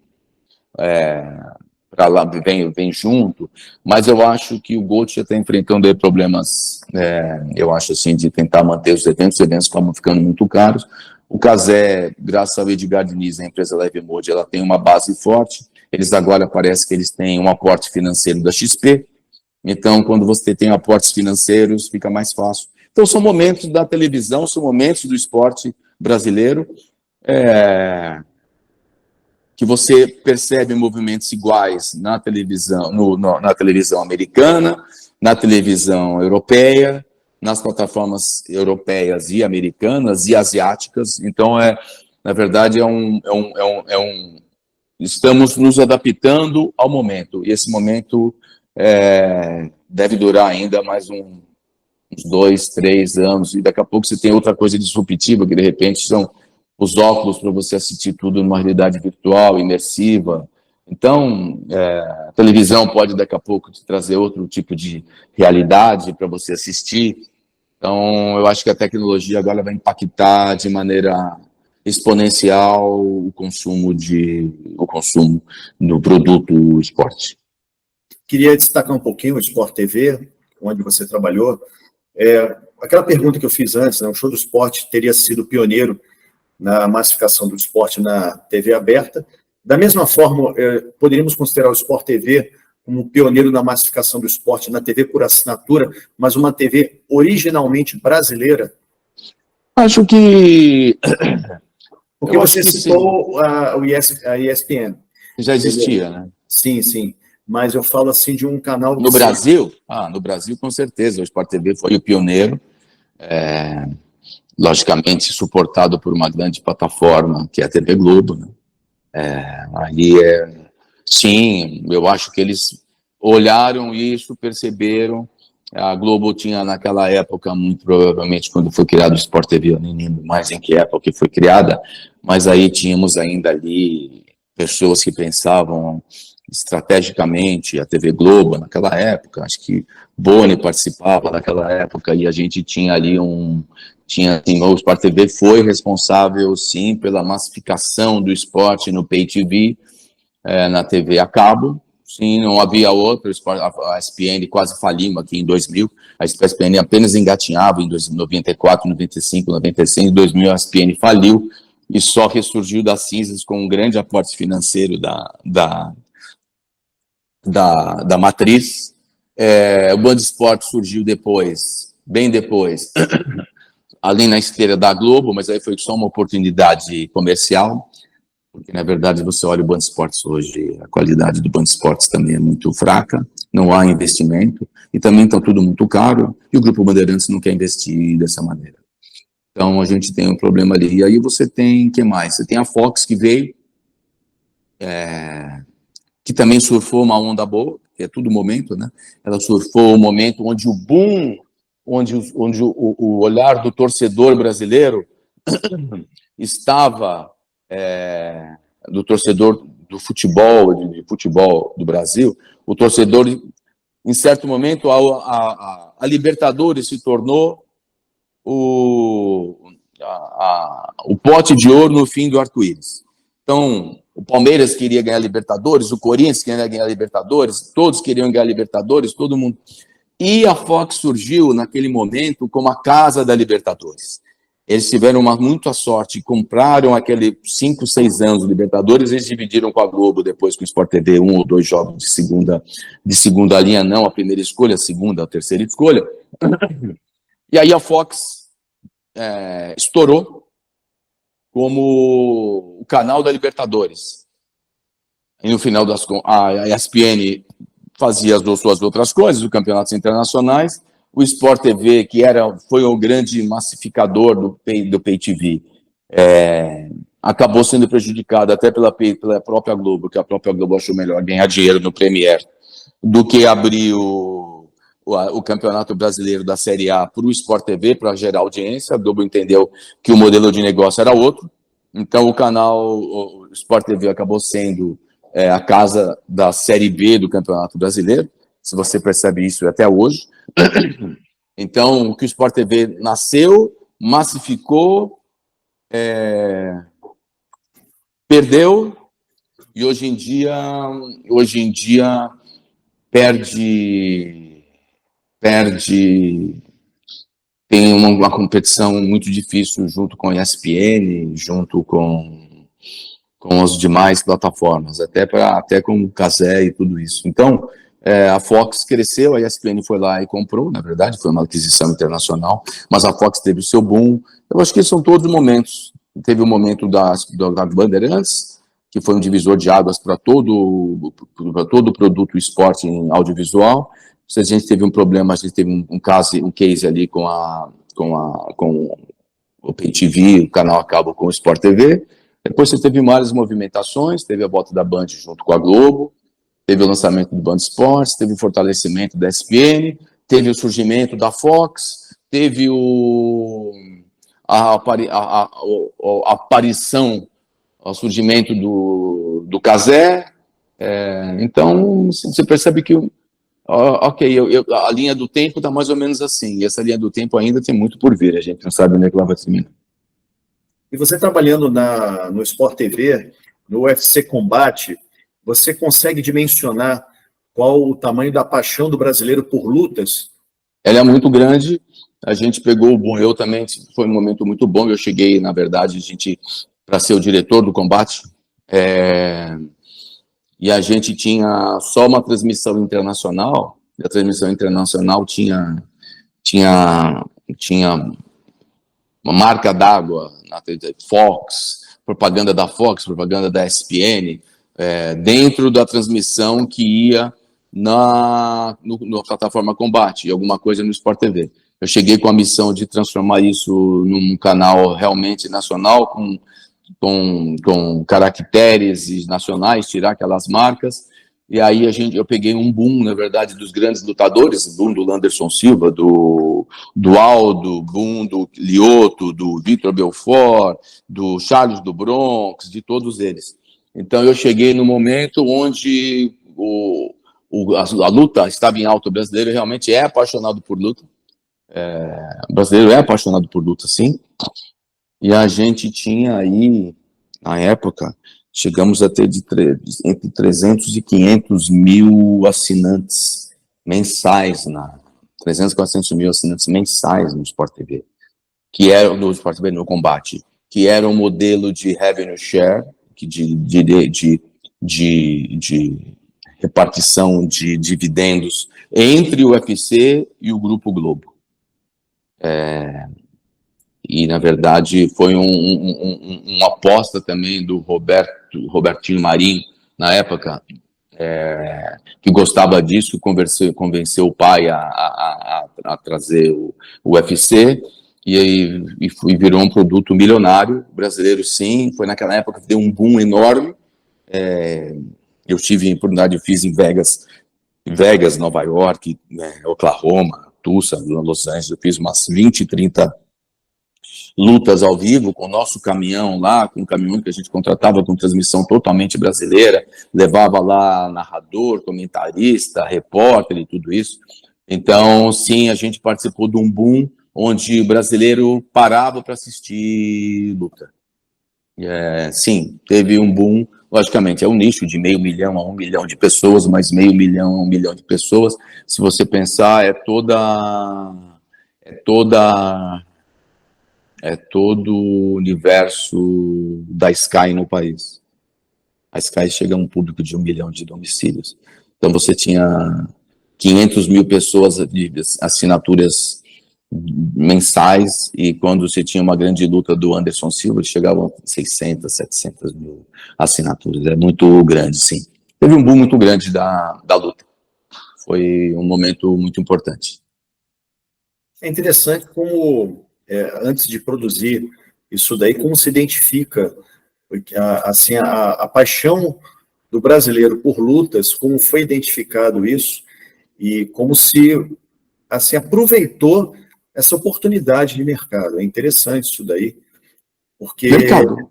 para lá, vem junto, mas eu acho que o Gold já está enfrentando aí problemas, eu acho assim, de tentar manter os eventos estão ficando muito caros. O Cazé, graças ao Edgar Diniz, a empresa Live Mode, ela tem uma base forte, eles agora parece que eles têm um aporte financeiro da XP, então quando você tem aportes financeiros fica mais fácil. Então são momentos da televisão, são momentos do esporte brasileiro, que você percebe movimentos iguais na televisão, na televisão americana, na televisão europeia, nas plataformas europeias e americanas e asiáticas. Então, na verdade, estamos nos adaptando ao momento, e esse momento deve durar ainda mais uns 2, 3 anos, e daqui a pouco você tem outra coisa disruptiva, que de repente são os óculos para você assistir tudo numa realidade virtual, imersiva. Então, a televisão pode daqui a pouco te trazer outro tipo de realidade para você assistir. Então, eu acho que a tecnologia agora vai impactar de maneira exponencial o consumo do produto esporte. Queria destacar um pouquinho o Sport TV, onde você trabalhou. Aquela pergunta que eu fiz antes, né, o Show do Esporte teria sido pioneiro na massificação do esporte na TV aberta. Da mesma forma, poderíamos considerar o Sport TV como pioneiro na massificação do esporte na TV por assinatura, mas uma TV originalmente brasileira? Acho que... Porque você citou a ESPN. Já existia, né? Sim, sim. Mas eu falo assim de um canal... No Brasil? No Brasil, com certeza. O Sport TV foi o pioneiro. Logicamente suportado por uma grande plataforma, que é a TV Globo, né? Sim, eu acho que eles olharam isso, perceberam. A Globo tinha naquela época, muito provavelmente, quando foi criado o Sport TV, eu nem lembro mais em que época que foi criada, mas aí tínhamos ainda ali pessoas que pensavam estrategicamente, a TV Globo naquela época, acho que Boni participava naquela época, e a gente tinha ali o Sport TV foi responsável, sim, pela massificação do esporte no Pay TV, na TV a cabo. Sim, não havia outro. A ESPN quase falimos aqui em 2000. A ESPN apenas engatinhava em 94, 95, 96. Em 2000 a ESPN faliu e só ressurgiu das cinzas com um grande aporte financeiro da matriz. O Band Esporte surgiu depois, bem depois, além na esteira da Globo, mas aí foi só uma oportunidade comercial, porque na verdade você olha o Band Esportes hoje, a qualidade do Band Esportes também é muito fraca, não há investimento, e também está tudo muito caro, e o Grupo Bandeirantes não quer investir dessa maneira. Então a gente tem um problema ali. E aí você tem, que mais? Você tem a Fox que veio, que também surfou uma onda boa, que é tudo momento, né? Ela surfou um momento onde o boom, onde o olhar do torcedor brasileiro estava, do torcedor do futebol, de futebol do Brasil, o torcedor, em certo momento, a Libertadores se tornou o pote de ouro no fim do arco-íris. Então, o Palmeiras queria ganhar Libertadores, o Corinthians queria ganhar Libertadores, todos queriam ganhar Libertadores, todo mundo. E a Fox surgiu naquele momento como a casa da Libertadores. Eles tiveram muita sorte, compraram aqueles 5, 6 anos do Libertadores, eles dividiram com a Globo, depois com o Sport TV, 1 ou 2 jogos de segunda linha, não a primeira escolha, a segunda, a terceira escolha. E aí a Fox estourou como o canal da Libertadores. E no final a ESPN fazia as suas outras coisas, os campeonatos internacionais. O Sport TV, que foi o grande massificador do Pay TV, acabou sendo prejudicado até pela própria Globo, que a própria Globo achou melhor ganhar dinheiro no Premier do que abrir o Campeonato Brasileiro da Série A para o Sport TV, para gerar audiência. A Globo entendeu que o modelo de negócio era outro. Então, o Sport TV acabou sendo a casa da Série B do Campeonato Brasileiro, se você percebe isso até hoje. Então, o que o Sport TV nasceu, massificou, perdeu, e hoje em dia perde, tem uma competição muito difícil junto com a ESPN, junto com as demais plataformas, até com o Cazé e tudo isso. Então, a Fox cresceu, a ESPN foi lá e comprou, na verdade, foi uma aquisição internacional, mas a Fox teve o seu boom. Eu acho que esses são todos os momentos. Teve o momento da Bandeirantes, que foi um divisor de águas para todo o produto esporte em audiovisual. Se a gente teve um problema, a gente teve um case ali com o Pay TV, o canal a cabo com o Sport TV. Depois você teve várias movimentações, teve a volta da Band junto com a Globo, teve o lançamento do Band Esportes, teve o fortalecimento da ESPN, teve o surgimento da Fox, teve a aparição, o surgimento do Cazé. Então, você percebe que a linha do tempo está mais ou menos assim, e essa linha do tempo ainda tem muito por vir, a gente não sabe onde é que ela vai terminar. E você trabalhando no Sport TV, no UFC Combate, você consegue dimensionar qual o tamanho da paixão do brasileiro por lutas? Ela é muito grande, a gente pegou o bom, eu também, foi um momento muito bom, eu cheguei, na verdade, para ser o diretor do Combate, e a gente tinha só uma transmissão internacional, e a transmissão internacional tinha uma marca d'água na Fox, propaganda da Fox, propaganda da ESPN, dentro da transmissão que ia na plataforma Combate, e alguma coisa no Sport TV. Eu cheguei com a missão de transformar isso num canal realmente nacional, com caracteres nacionais, tirar aquelas marcas. E aí eu peguei um boom, na verdade, dos grandes lutadores, boom do Anderson Silva, do Aldo, boom do Lioto, do Vitor Belfort, do Charles do Bronx, de todos eles. Então eu cheguei no momento onde a luta estava em alta. O brasileiro realmente é apaixonado por luta. O brasileiro é apaixonado por luta, sim. E a gente tinha aí, na época, chegamos a ter entre 300 e 500 mil assinantes mensais, 300 e 400 mil assinantes mensais no Sport TV, que era no Sport TV, no Combate, que era um modelo de revenue share, de repartição de dividendos entre o UFC e o Grupo Globo. E, na verdade, foi uma aposta também do Robertinho Marinho, na época, que gostava disso, convenceu o pai a trazer o UFC, e virou um produto milionário. O brasileiro, sim, foi naquela época que deu um boom enorme. Eu tive oportunidade, eu fiz em Vegas, Nova York, Oklahoma, Tulsa, Los Angeles, eu fiz umas 20, 30 lutas ao vivo com o nosso caminhão lá, com um caminhão que a gente contratava com transmissão totalmente brasileira, levava lá narrador, comentarista, repórter e tudo isso. Então, sim, a gente participou de um boom onde o brasileiro parava para assistir luta. Sim, teve um boom logicamente, é um nicho de 500 mil a 1 milhão de pessoas, mas 500 mil a 1 milhão de pessoas, se você pensar, é todo o universo da Sky no país. A Sky chega a um público de 1 milhão de domicílios. Então você tinha 500 mil pessoas de assinaturas mensais, e quando você tinha uma grande luta do Anderson Silva, chegavam a 600, 700 mil assinaturas. É muito grande, sim. Teve um boom muito grande da luta. Foi um momento muito importante. É interessante como, antes de produzir isso daí, como se identifica assim, a paixão do brasileiro por lutas, como foi identificado isso, e como se assim, aproveitou essa oportunidade de mercado. É interessante isso daí, porque Mercado.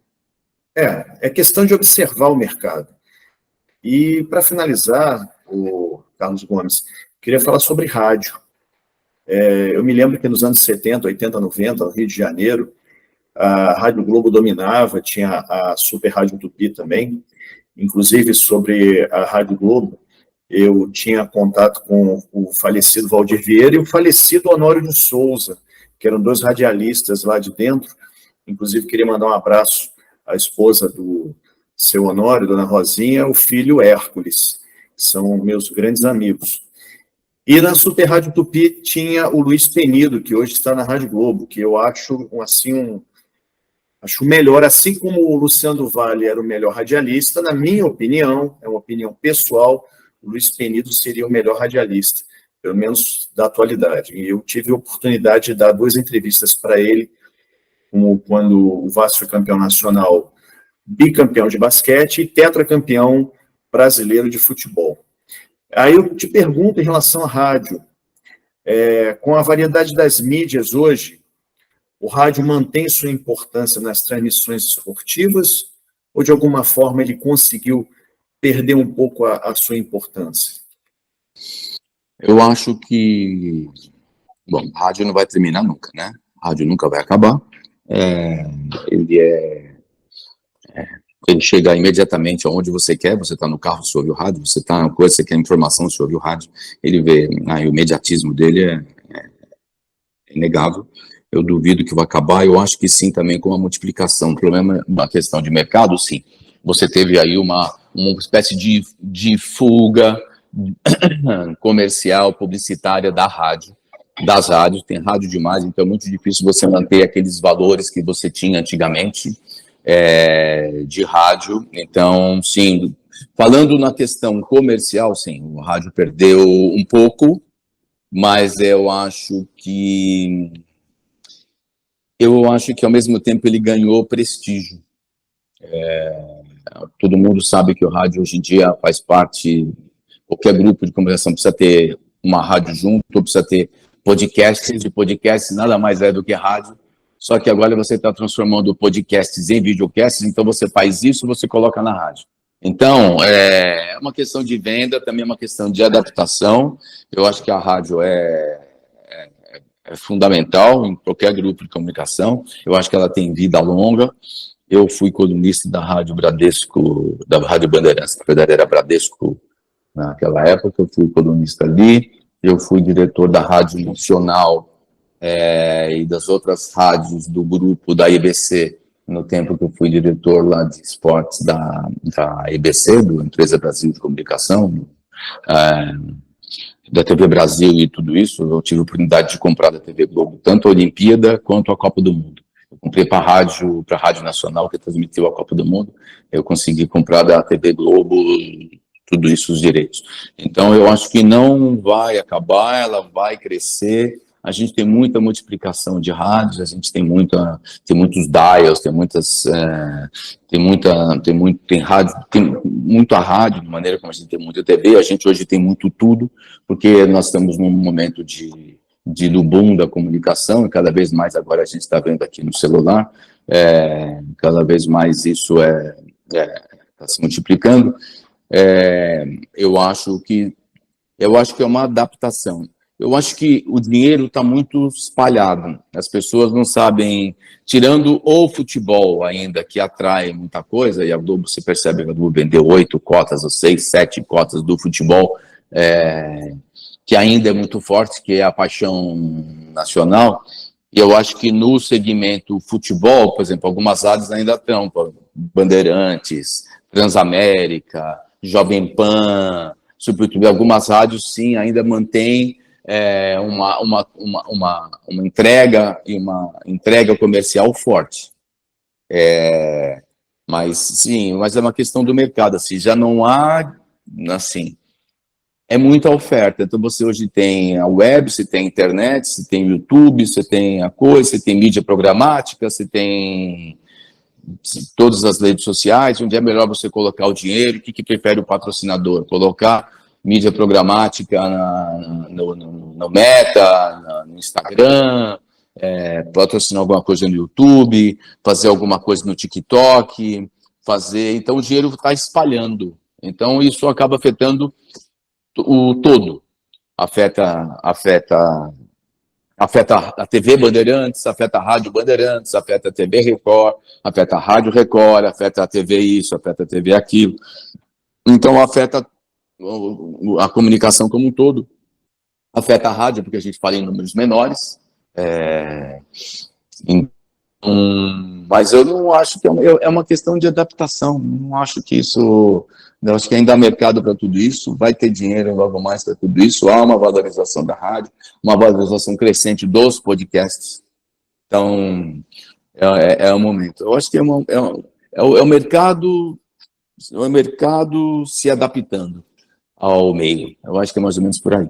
é questão de observar o mercado. E, para finalizar, o Carlos Gomes, queria falar sobre rádio. Eu me lembro que nos anos 70, 80, 90, no Rio de Janeiro, a Rádio Globo dominava, tinha a Super Rádio Tupi também. Inclusive, sobre a Rádio Globo, eu tinha contato com o falecido Valdir Vieira e o falecido Honório de Souza, que eram dois radialistas lá de dentro. Inclusive, queria mandar um abraço à esposa do seu Honório, dona Rosinha, o filho Hércules, que são meus grandes amigos. E na Super Rádio Tupi tinha o Luiz Penido, que hoje está na Rádio Globo, que eu acho acho melhor, assim como o Luciano do Vale era o melhor radialista, na minha opinião, é uma opinião pessoal, o Luiz Penido seria o melhor radialista, pelo menos da atualidade. E eu tive a oportunidade de dar 2 entrevistas para ele, como quando o Vasco foi campeão nacional, bicampeão de basquete e tetracampeão brasileiro de futebol. Aí eu te pergunto em relação à rádio, com a variedade das mídias hoje, o rádio mantém sua importância nas transmissões esportivas ou, de alguma forma, ele conseguiu perder um pouco a sua importância? Eu acho que, bom, rádio não vai terminar nunca, né? Rádio nunca vai acabar. Ele chega imediatamente aonde você quer, você está no carro, você ouve o rádio, você está na coisa, você quer informação, você ouve o rádio, ele vê, o imediatismo dele é inegável. Eu duvido que vai acabar, eu acho que sim também com a multiplicação. O problema é uma questão de mercado, sim. Você teve aí uma espécie de fuga comercial, publicitária das rádios, tem rádio demais, então é muito difícil você manter aqueles valores que você tinha antigamente de rádio. Então, sim, falando na questão comercial, sim, o rádio perdeu um pouco, mas eu acho que ao mesmo tempo ele ganhou prestígio. Todo mundo sabe que o rádio hoje em dia faz parte, qualquer grupo de comunicação precisa ter uma rádio junto, precisa ter podcasts, e podcasts nada mais é do que rádio, só que agora você está transformando podcasts em videocasts, então você faz isso e você coloca na rádio. Então, é uma questão de venda, também é uma questão de adaptação. Eu acho que a rádio é fundamental em qualquer grupo de comunicação. Eu acho que ela tem vida longa. Eu fui colunista da Rádio Bradesco, da Rádio Bandeirantes, na verdade era Bradesco naquela época, eu fui colunista ali. Eu fui diretor da Rádio Nacional e das outras rádios do grupo da IBC, no tempo que eu fui diretor lá de esportes da IBC, do Empresa Brasil de Comunicação, da TV Brasil e tudo isso. Eu tive a oportunidade de comprar da TV Globo tanto a Olimpíada quanto a Copa do Mundo. Eu comprei para a Rádio Nacional, que transmitiu a Copa do Mundo, eu consegui comprar da TV Globo tudo isso, os direitos. Então, eu acho que não vai acabar, ela vai crescer. A gente tem muita multiplicação de rádios, a gente tem muitos dials, tem muita rádio, de maneira como a gente tem muita TV. A gente hoje tem muito tudo, porque nós estamos num momento do boom da comunicação, e cada vez mais agora a gente está vendo aqui no celular, cada vez mais isso está se multiplicando. Eu acho que é uma adaptação. eu acho que o dinheiro está muito espalhado. As pessoas não sabem, tirando o futebol ainda, que atrai muita coisa, e a Globo, se percebe que a Globo vendeu 8 cotas, ou 6, 7 cotas do futebol, que ainda é muito forte, que é a paixão nacional. E eu acho que no segmento futebol, por exemplo, algumas rádios ainda estão, Bandeirantes, Transamérica, Jovem Pan, sobretudo algumas rádios, sim, ainda mantêm uma entrega e uma entrega comercial forte. Mas sim, mas é uma questão do mercado, assim, já não há, assim, é muita oferta. Então você hoje tem a web, você tem a internet, você tem o YouTube, você tem a coisa, você tem mídia programática, você tem todas as redes sociais, onde é melhor você colocar o dinheiro, o que prefere o patrocinador? Colocar mídia programática no Meta, no Instagram, patrocinar alguma coisa no YouTube, fazer alguma coisa no TikTok, então o dinheiro está espalhando. Então isso acaba afetando o todo. Afeta a TV Bandeirantes, afeta a Rádio Bandeirantes, afeta a TV Record, afeta a Rádio Record, afeta a TV isso, afeta a TV aquilo. Então, afeta a comunicação como um todo, afeta a rádio, porque a gente fala em números menores. Mas eu não acho que é uma questão de adaptação, não acho que isso... Eu acho que ainda há mercado para tudo isso, vai ter dinheiro logo mais para tudo isso, há uma valorização da rádio, uma valorização crescente dos podcasts. Então, é o momento. Eu acho que é o mercado se adaptando ao meio. Eu acho que é mais ou menos por aí.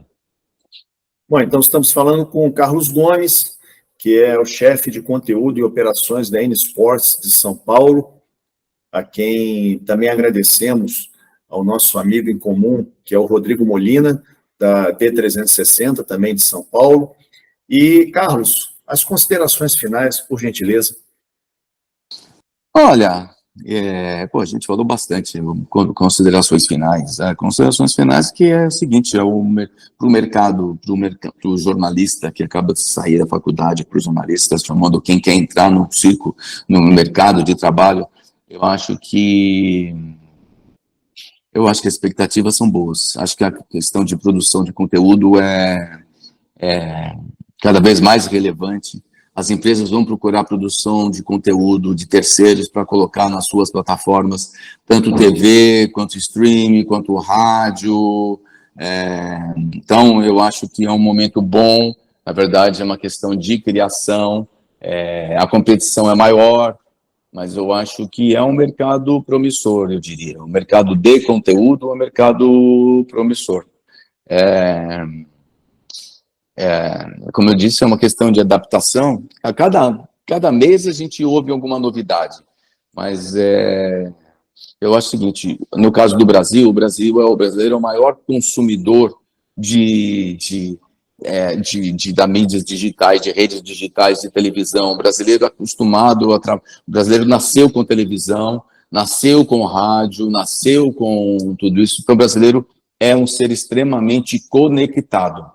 Bom, então estamos falando com o Carlos Gomes, que é o chefe de conteúdo e operações da N Sports de São Paulo, a quem também agradecemos ao nosso amigo em comum, que é o Rodrigo Molina, da D360, também de São Paulo. E, Carlos, as considerações finais, por gentileza. Olha, a gente falou bastante, considerações finais. Considerações finais que é o seguinte, para o mercado, para o jornalista que acaba de sair da faculdade, para os jornalistas, chamando quem quer entrar no circo, no mercado de trabalho, eu acho que as expectativas são boas. Acho que a questão de produção de conteúdo é cada vez mais relevante. As empresas vão procurar produção de conteúdo de terceiros para colocar nas suas plataformas, tanto TV, quanto streaming, quanto rádio. Então, eu acho que é um momento bom. Na verdade, é uma questão de criação. A competição é maior, mas eu acho que é um mercado promissor, eu diria. Um mercado de conteúdo é um mercado promissor. Como eu disse, é uma questão de adaptação. A cada mês a gente ouve alguma novidade, mas eu acho o seguinte, no caso do Brasil, o brasileiro é o maior consumidor da mídias digitais, de redes digitais, de televisão. O brasileiro é acostumado, o brasileiro nasceu com televisão, nasceu com rádio, nasceu com tudo isso. Então, o brasileiro é um ser extremamente conectado.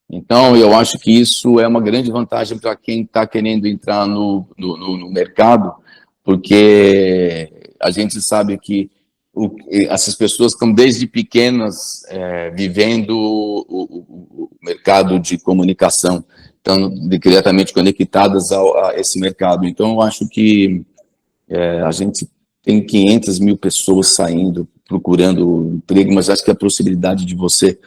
Então, eu acho que isso é uma grande vantagem para quem está querendo entrar no mercado, porque a gente sabe que essas pessoas estão desde pequenas vivendo o mercado de comunicação, estão diretamente conectadas a esse mercado. Então, eu acho que a gente tem 500 mil pessoas saindo, procurando emprego, mas acho que a possibilidade de você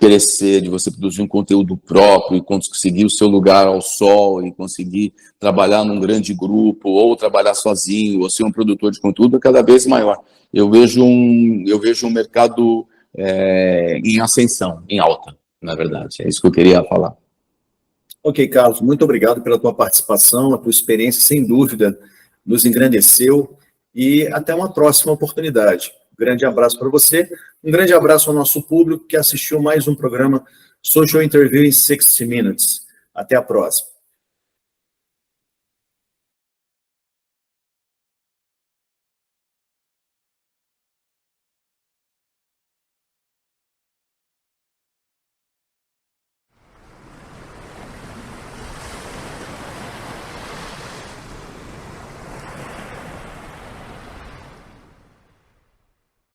crescer, de você produzir um conteúdo próprio e conseguir o seu lugar ao sol e conseguir trabalhar num grande grupo ou trabalhar sozinho ou ser um produtor de conteúdo é cada vez maior. Eu vejo um mercado em ascensão, em alta, na verdade. É isso que eu queria falar. Ok, Carlos, muito obrigado pela tua participação, a tua experiência, sem dúvida, nos engrandeceu e até uma próxima oportunidade. Um grande abraço para você, um grande abraço ao nosso público que assistiu mais um programa Social Interview em 60 Minutes. Até a próxima.